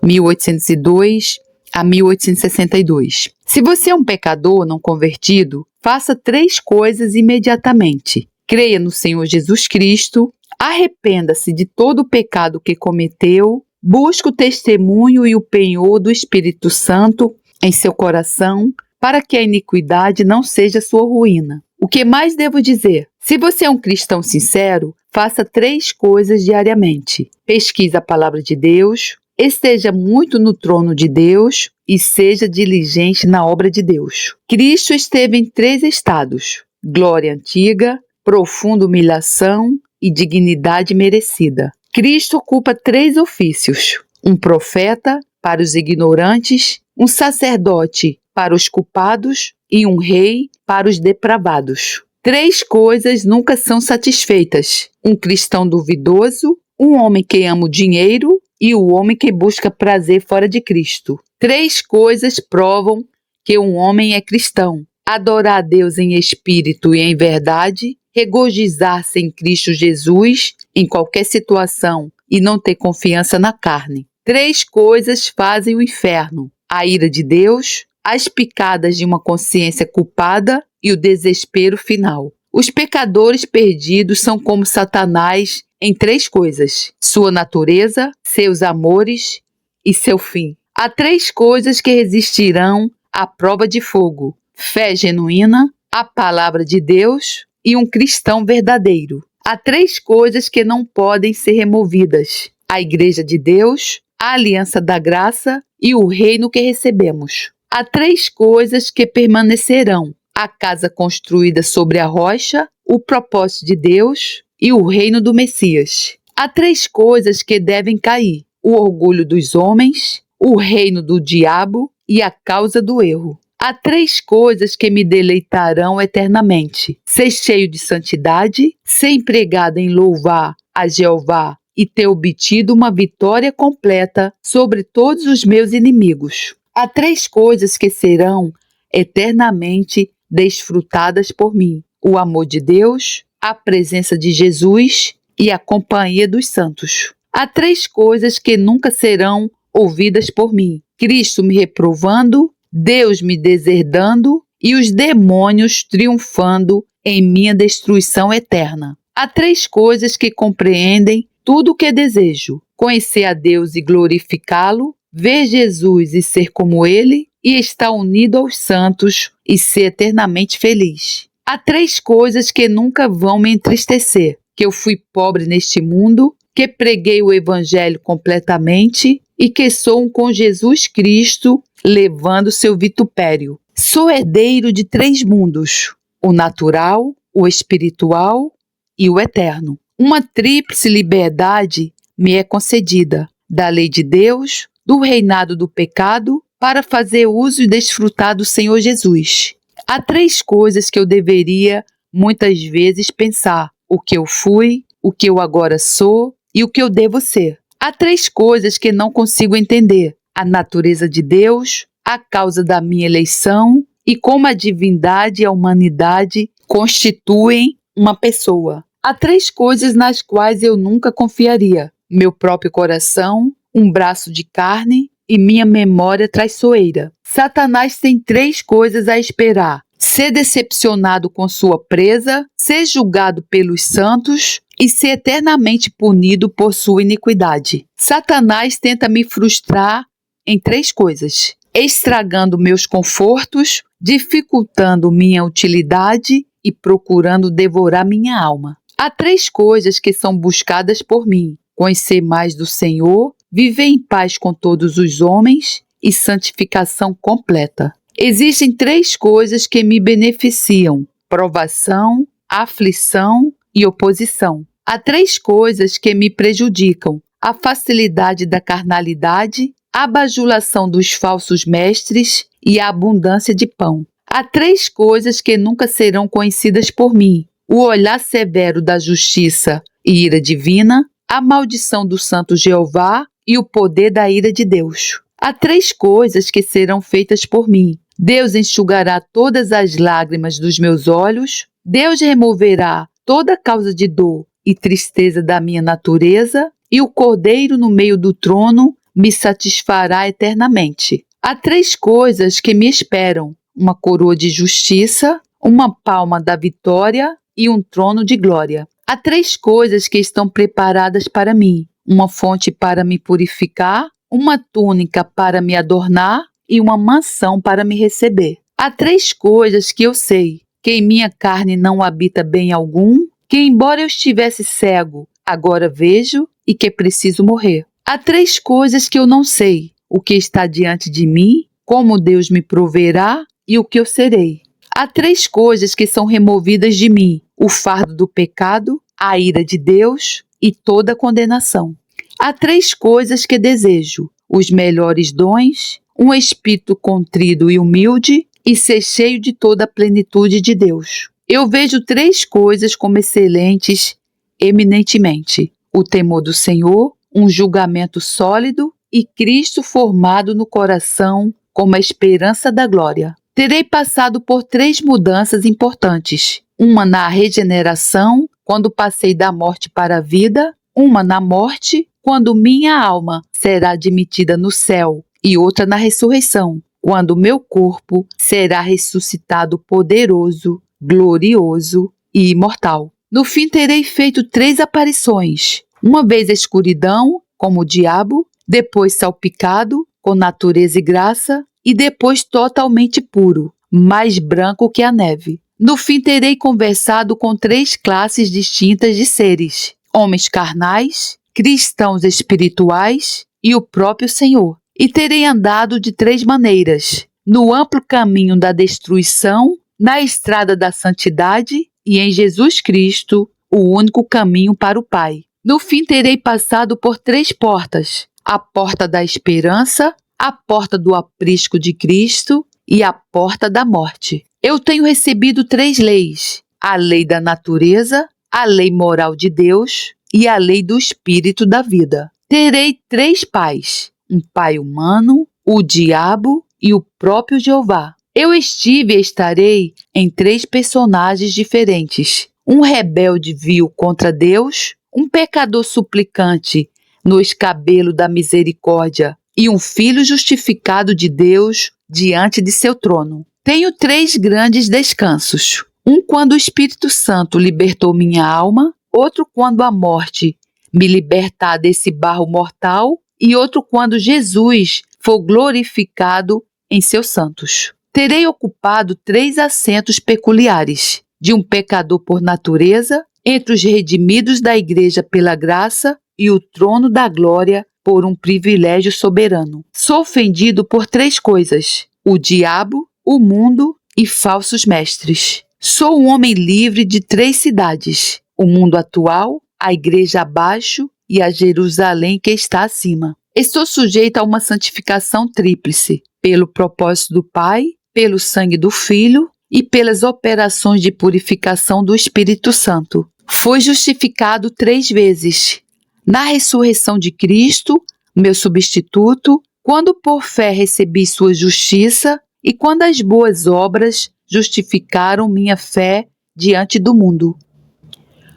Speaker 1: 1802 a 1862. Se você é um pecador não convertido, faça 3 coisas imediatamente. Creia no Senhor Jesus Cristo, arrependa-se de todo o pecado que cometeu, busque o testemunho e o penhor do Espírito Santo em seu coração, para que a iniquidade não seja sua ruína. O que mais devo dizer? Se você é um cristão sincero, faça 3 coisas diariamente. Pesquise a palavra de Deus, esteja muito no trono de Deus e seja diligente na obra de Deus. Cristo esteve em 3 estados: glória antiga, profunda humilhação e dignidade merecida. Cristo ocupa 3 ofícios: um profeta para os ignorantes, um sacerdote para os culpados e um rei para os depravados. 3 coisas nunca são satisfeitas: um cristão duvidoso, um homem que ama o dinheiro e o homem que busca prazer fora de Cristo. 3 coisas provam que um homem é cristão: adorar a Deus em espírito e em verdade, regozijar-se em Cristo Jesus em qualquer situação e não ter confiança na carne. 3 coisas fazem o inferno: a ira de Deus, as picadas de uma consciência culpada e o desespero final. Os pecadores perdidos são como Satanás em 3 coisas: sua natureza, seus amores e seu fim. Há 3 coisas que resistirão à prova de fogo: fé genuína, a palavra de Deus e um cristão verdadeiro. Há 3 coisas que não podem ser removidas: a Igreja de Deus, a aliança da graça e o reino que recebemos. Há 3 coisas que permanecerão: a casa construída sobre a rocha, o propósito de Deus e o reino do Messias. Há 3 coisas que devem cair: o orgulho dos homens, o reino do diabo e a causa do erro. Há 3 coisas que me deleitarão eternamente: ser cheio de santidade, ser empregado em louvar a Jeová e ter obtido uma vitória completa sobre todos os meus inimigos. Há 3 coisas que serão eternamente desfrutadas por mim: o amor de Deus, a presença de Jesus e a companhia dos santos. Há 3 coisas que nunca serão ouvidas por mim: Cristo me reprovando, Deus me deserdando e os demônios triunfando em minha destruição eterna. Há 3 coisas que compreendem tudo o que desejo: conhecer a Deus e glorificá-lo, ver Jesus e ser como Ele, e estar unido aos santos e ser eternamente feliz. Há 3 coisas que nunca vão me entristecer: que eu fui pobre neste mundo, que preguei o Evangelho completamente e que sou um com Jesus Cristo, levando seu vitupério. Sou herdeiro de 3 mundos: o natural, o espiritual e o eterno. Uma tríplice liberdade me é concedida: da lei de Deus, do reinado do pecado, para fazer uso e desfrutar do Senhor Jesus. Há 3 coisas que eu deveria, muitas vezes, pensar: o que eu fui, o que eu agora sou e o que eu devo ser. Há 3 coisas que não consigo entender: a natureza de Deus, a causa da minha eleição e como a divindade e a humanidade constituem uma pessoa. Há 3 coisas nas quais eu nunca confiaria: meu próprio coração, um braço de carne e minha memória traiçoeira. Satanás tem 3 coisas a esperar: ser decepcionado com sua presa, ser julgado pelos santos e ser eternamente punido por sua iniquidade. Satanás tenta me frustrar em 3 coisas: estragando meus confortos, dificultando minha utilidade e procurando devorar minha alma. Há 3 coisas que são buscadas por mim: conhecer mais do Senhor, viver em paz com todos os homens e santificação completa. Existem 3 coisas que me beneficiam: provação, aflição e oposição. Há 3 coisas que me prejudicam: a facilidade da carnalidade, a bajulação dos falsos mestres e a abundância de pão. Há 3 coisas que nunca serão conhecidas por mim: o olhar severo da justiça e ira divina, a maldição do santo Jeová e o poder da ira de Deus. Há 3 coisas que serão feitas por mim: Deus enxugará todas as lágrimas dos meus olhos, Deus removerá toda causa de dor e tristeza da minha natureza, e o Cordeiro no meio do trono me satisfará eternamente. Há 3 coisas que me esperam: uma coroa de justiça, uma palma da vitória e um trono de glória. Há 3 coisas que estão preparadas para mim: uma fonte para me purificar, uma túnica para me adornar e uma mansão para me receber. Há 3 coisas que eu sei: que em minha carne não habita bem algum, que embora eu estivesse cego, agora vejo e que preciso morrer. Há 3 coisas que eu não sei: o que está diante de mim, como Deus me proverá e o que eu serei. Há 3 coisas que são removidas de mim: o fardo do pecado, a ira de Deus e toda condenação. Há 3 coisas que desejo: os melhores dons, um espírito contrito e humilde e ser cheio de toda a plenitude de Deus. Eu vejo 3 coisas como excelentes eminentemente: o temor do Senhor, um julgamento sólido e Cristo formado no coração como a esperança da glória. Terei passado por 3 mudanças importantes: uma na regeneração, quando passei da morte para a vida; uma na morte, quando minha alma será admitida no céu; e outra na ressurreição, quando meu corpo será ressuscitado poderoso, glorioso e imortal. No fim terei feito 3 aparições: uma vez a escuridão, como o diabo; depois salpicado, com natureza e graça; e depois totalmente puro, mais branco que a neve. No fim terei conversado com 3 classes distintas de seres: homens carnais, cristãos espirituais e o próprio Senhor. E terei andado de 3 maneiras: no amplo caminho da destruição, na estrada da santidade e em Jesus Cristo, o único caminho para o Pai. No fim terei passado por 3 portas: a porta da esperança, a porta do aprisco de Cristo e a porta da morte. Eu tenho recebido 3 leis: a lei da natureza, a lei moral de Deus e a lei do espírito da vida. Terei 3 pais: um pai humano, o diabo e o próprio Jeová. Eu estive e estarei em 3 personagens diferentes: um rebelde vil contra Deus, um pecador suplicante no escabelo da misericórdia e um filho justificado de Deus diante de seu trono. Tenho 3 grandes descansos: um quando o Espírito Santo libertou minha alma, outro quando a morte me libertar desse barro mortal e outro quando Jesus for glorificado em seus santos. Terei ocupado 3 assentos peculiares: de um pecador por natureza, entre os redimidos da igreja pela graça e o trono da glória por um privilégio soberano. Sou ofendido por 3 coisas: o diabo, o mundo e falsos mestres. Sou um homem livre de 3 cidades: o mundo atual, a igreja abaixo e a Jerusalém que está acima. Estou sujeita a uma santificação tríplice, pelo propósito do Pai, pelo sangue do Filho e pelas operações de purificação do Espírito Santo. Fui justificado 3 vezes. Na ressurreição de Cristo, meu substituto, quando por fé recebi sua justiça e quando as boas obras justificaram minha fé diante do mundo.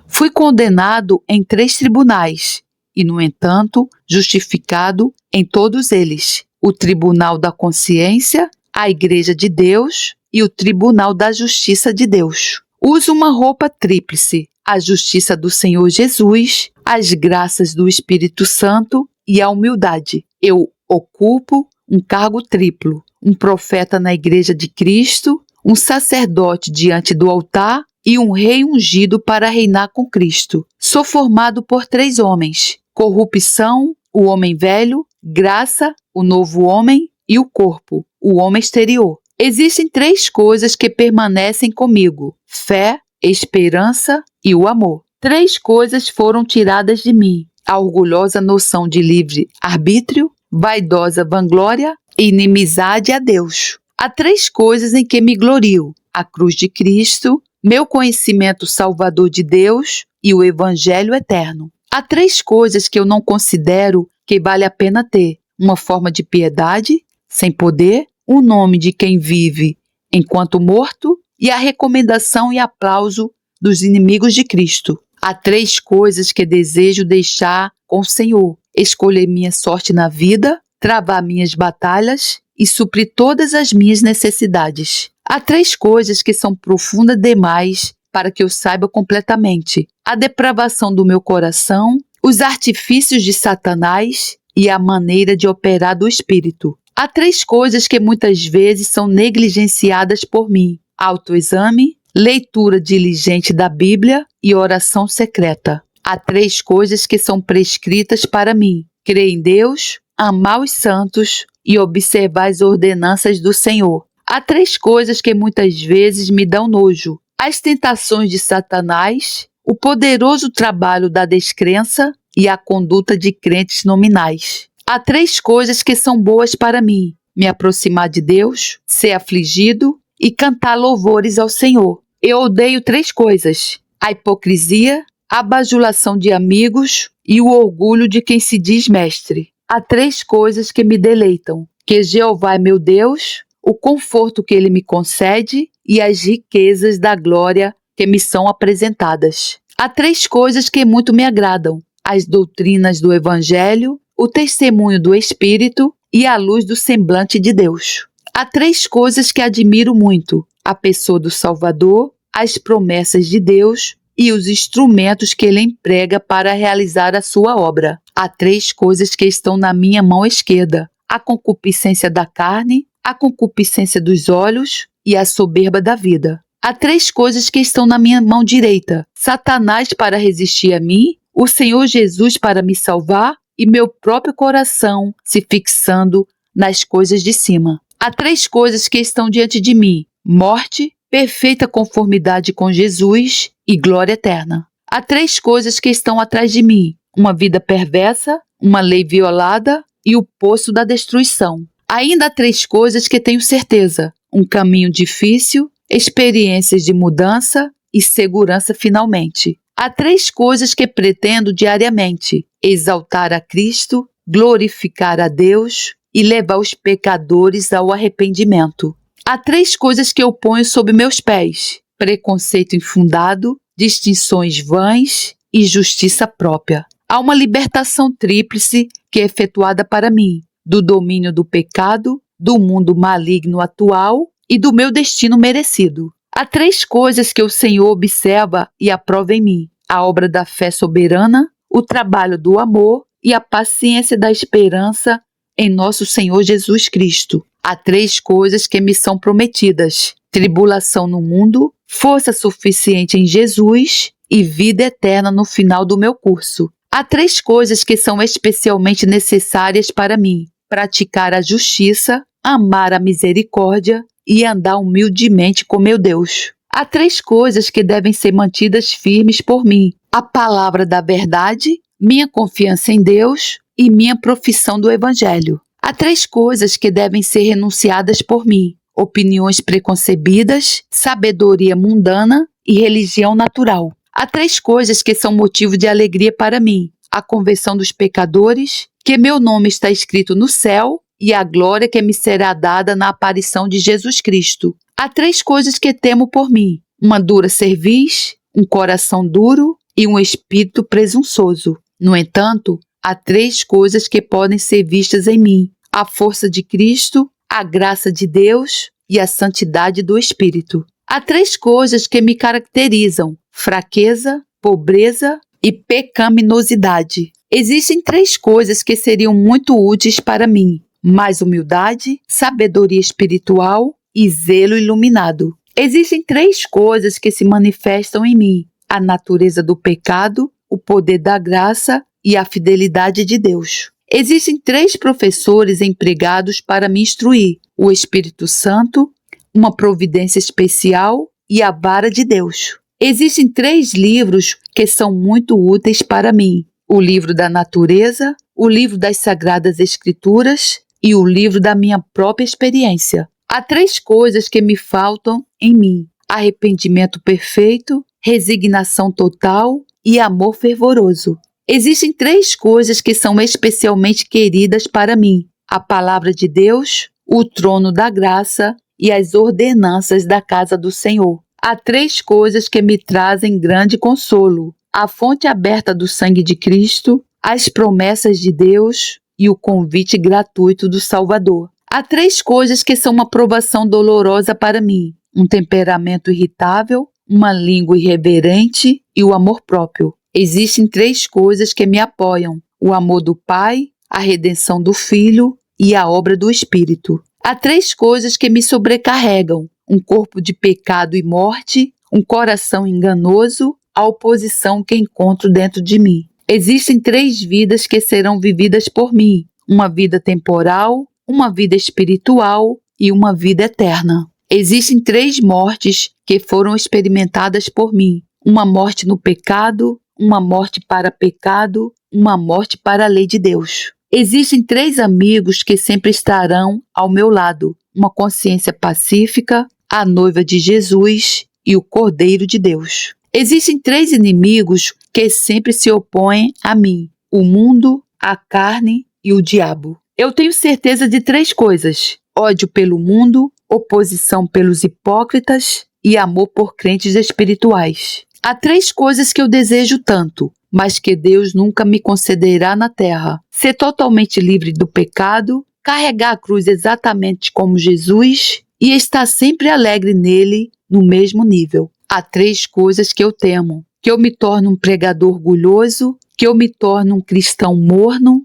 Speaker 1: Fui condenado em 3 tribunais e, no entanto, justificado em todos eles: o Tribunal da Consciência, a Igreja de Deus e o Tribunal da Justiça de Deus. Uso uma roupa tríplice: a justiça do Senhor Jesus, as graças do Espírito Santo e a humildade. Eu ocupo um cargo triplo: um profeta na Igreja de Cristo, um sacerdote diante do altar e um rei ungido para reinar com Cristo. Sou formado por 3 homens: corrupção, o homem velho; graça, o novo homem; e o corpo, o homem exterior. Existem 3 coisas que permanecem comigo: fé, esperança e o amor. 3 coisas foram tiradas de mim: a orgulhosa noção de livre-arbítrio, vaidosa vanglória e inimizade a Deus. Há 3 coisas em que me glorio: a cruz de Cristo, meu conhecimento salvador de Deus e o Evangelho eterno. Há 3 coisas que eu não considero que vale a pena ter: uma forma de piedade, sem poder, o nome de quem vive enquanto morto e a recomendação e aplauso dos inimigos de Cristo. Há 3 coisas que desejo deixar com o Senhor: escolher minha sorte na vida, travar minhas batalhas e suprir todas as minhas necessidades. Há 3 coisas que são profundas demais para que eu saiba completamente: a depravação do meu coração, os artifícios de Satanás e a maneira de operar do Espírito. Há 3 coisas que muitas vezes são negligenciadas por mim: autoexame, leitura diligente da Bíblia e oração secreta. Há 3 coisas que são prescritas para mim: crer em Deus, amar os santos e observar as ordenanças do Senhor. Há 3 coisas que muitas vezes me dão nojo: as tentações de Satanás, o poderoso trabalho da descrença e a conduta de crentes nominais. Há 3 coisas que são boas para mim: me aproximar de Deus, ser afligido e cantar louvores ao Senhor. Eu odeio 3 coisas: a hipocrisia, a bajulação de amigos e o orgulho de quem se diz mestre. Há 3 coisas que me deleitam: que Jeová é meu Deus, o conforto que Ele me concede e as riquezas da glória que me são apresentadas. Há 3 coisas que muito me agradam: as doutrinas do Evangelho, o testemunho do Espírito e a luz do semblante de Deus. Há 3 coisas que admiro muito: a pessoa do Salvador, as promessas de Deus e os instrumentos que Ele emprega para realizar a sua obra. Há 3 coisas que estão na minha mão esquerda: a concupiscência da carne, a concupiscência dos olhos e a soberba da vida. Há 3 coisas que estão na minha mão direita: Satanás para resistir a mim, o Senhor Jesus para me salvar e meu próprio coração se fixando nas coisas de cima. Há 3 coisas que estão diante de mim: morte, perfeita conformidade com Jesus e glória eterna. Há 3 coisas que estão atrás de mim: uma vida perversa, uma lei violada e o poço da destruição. Ainda há 3 coisas que tenho certeza: um caminho difícil, experiências de mudança e segurança finalmente. Há 3 coisas que pretendo diariamente: exaltar a Cristo, glorificar a Deus e levar os pecadores ao arrependimento. Há 3 coisas que eu ponho sob meus pés: preconceito infundado, distinções vãs e justiça própria. Há uma libertação tríplice que é efetuada para mim: do domínio do pecado, do mundo maligno atual e do meu destino merecido. Há 3 coisas que o Senhor observa e aprova em mim: a obra da fé soberana, o trabalho do amor e a paciência da esperança em nosso Senhor Jesus Cristo. Há 3 coisas que me são prometidas: tribulação no mundo, força suficiente em Jesus e vida eterna no final do meu curso. Há 3 coisas que são especialmente necessárias para mim: praticar a justiça, amar a misericórdia e andar humildemente com meu Deus. Há 3 coisas que devem ser mantidas firmes por mim: a palavra da verdade, minha confiança em Deus e minha profissão do Evangelho. Há 3 coisas que devem ser renunciadas por mim: opiniões preconcebidas, sabedoria mundana e religião natural. Há 3 coisas que são motivo de alegria para mim: a conversão dos pecadores, que meu nome está escrito no céu, e a glória que me será dada na aparição de Jesus Cristo. Há 3 coisas que temo por mim: uma dura cerviz, um coração duro e um espírito presunçoso. No entanto, há 3 coisas que podem ser vistas em mim: a força de Cristo, a graça de Deus e a santidade do Espírito. Há 3 coisas que me caracterizam: fraqueza, pobreza e pecaminosidade. Existem 3 coisas que seriam muito úteis para mim: mais humildade, sabedoria espiritual e zelo iluminado. Existem 3 coisas que se manifestam em mim: a natureza do pecado, o poder da graça e a fidelidade de Deus. Existem 3 professores empregados para me instruir: o Espírito Santo, uma providência especial e a vara de Deus. Existem 3 livros que são muito úteis para mim: o livro da natureza, o livro das Sagradas Escrituras e o livro da minha própria experiência. Há 3 coisas que me faltam em mim: arrependimento perfeito, resignação total e amor fervoroso. Existem 3 coisas que são especialmente queridas para mim: a palavra de Deus, o trono da graça e as ordenanças da casa do Senhor. Há 3 coisas que me trazem grande consolo: a fonte aberta do sangue de Cristo, as promessas de Deus e o convite gratuito do Salvador. Há 3 coisas que são uma provação dolorosa para mim: um temperamento irritável, uma língua irreverente e o amor próprio. Existem 3 coisas que me apoiam: o amor do Pai, a redenção do Filho e a obra do Espírito. Há 3 coisas que me sobrecarregam: um corpo de pecado e morte, um coração enganoso, a oposição que encontro dentro de mim. Existem 3 vidas que serão vividas por mim: uma vida temporal, uma vida espiritual e uma vida eterna. Existem 3 mortes que foram experimentadas por mim: uma morte no pecado, uma morte para pecado, uma morte para a lei de Deus. Existem 3 amigos que sempre estarão ao meu lado: uma consciência pacífica, a noiva de Jesus e o Cordeiro de Deus. Existem 3 inimigos que sempre se opõem a mim: o mundo, a carne e o diabo. Eu tenho certeza de 3 coisas: ódio pelo mundo, oposição pelos hipócritas e amor por crentes espirituais. Há 3 coisas que eu desejo tanto, mas que Deus nunca me concederá na terra: ser totalmente livre do pecado, carregar a cruz exatamente como Jesus e estar sempre alegre nele no mesmo nível. Há 3 coisas que eu temo: que eu me torne um pregador orgulhoso, que eu me torne um cristão morno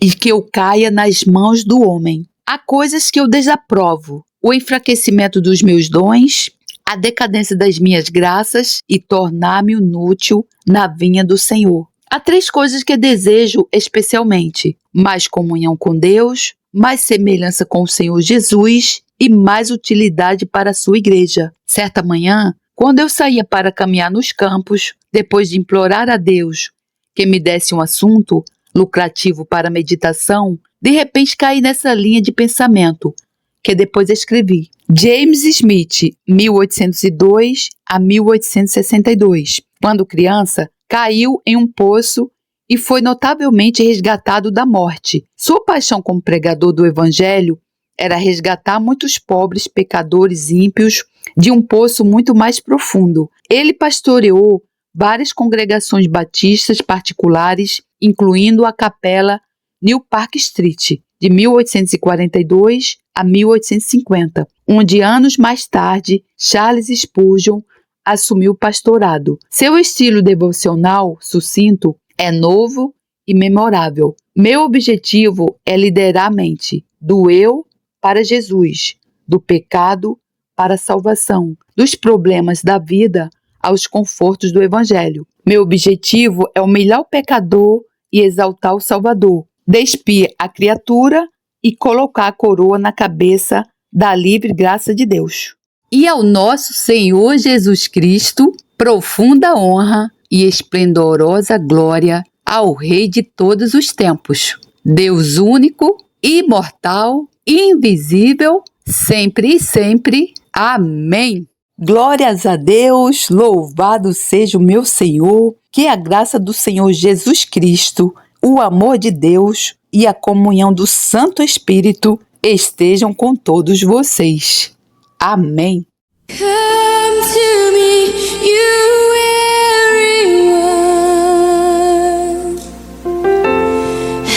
Speaker 1: e que eu caia nas mãos do homem. Há coisas que eu desaprovo: o enfraquecimento dos meus dons, a decadência das minhas graças e tornar-me inútil na vinha do Senhor. Há 3 coisas que desejo especialmente: mais comunhão com Deus, mais semelhança com o Senhor Jesus e mais utilidade para a sua igreja. Certa manhã, quando eu saía para caminhar nos campos, depois de implorar a Deus que me desse um assunto lucrativo para a meditação, de repente caí nessa linha de pensamento, que depois escrevi: James Smith, 1802 a 1862. Quando criança, caiu em um poço e foi notavelmente resgatado da morte. Sua paixão como pregador do Evangelho era resgatar muitos pobres pecadores ímpios de um poço muito mais profundo. Ele pastoreou várias congregações batistas particulares, incluindo a capela New Park Street, de 1842 a 1850, onde anos mais tarde Charles Spurgeon assumiu o pastorado. Seu estilo devocional sucinto é novo e memorável. Meu objetivo é liderar a mente do eu para Jesus, do pecado para a salvação, dos problemas da vida aos confortos do Evangelho. Meu objetivo é humilhar o pecador e exaltar o Salvador, despir a criatura e colocar a coroa na cabeça da livre graça de Deus. E ao nosso Senhor Jesus Cristo, profunda honra, e esplendorosa glória ao Rei de todos os tempos, Deus único, imortal, invisível, sempre e sempre. Amém. Glórias a Deus, louvado seja o meu Senhor, que a graça do Senhor Jesus Cristo, o amor de Deus e a comunhão do Santo Espírito estejam com todos vocês. Amém.
Speaker 2: Come to me, you weary one,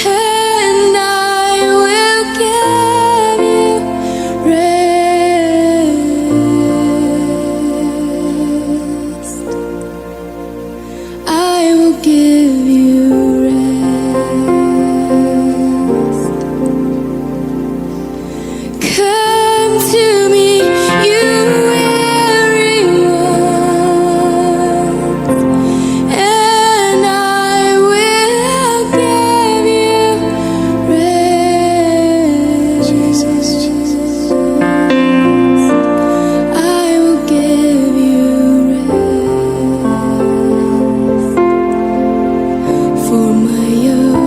Speaker 2: and I will give you rest. I will give you rest. Come to me, you weary ones, and I will give you rest. Jesus, I will give you rest. For my yoke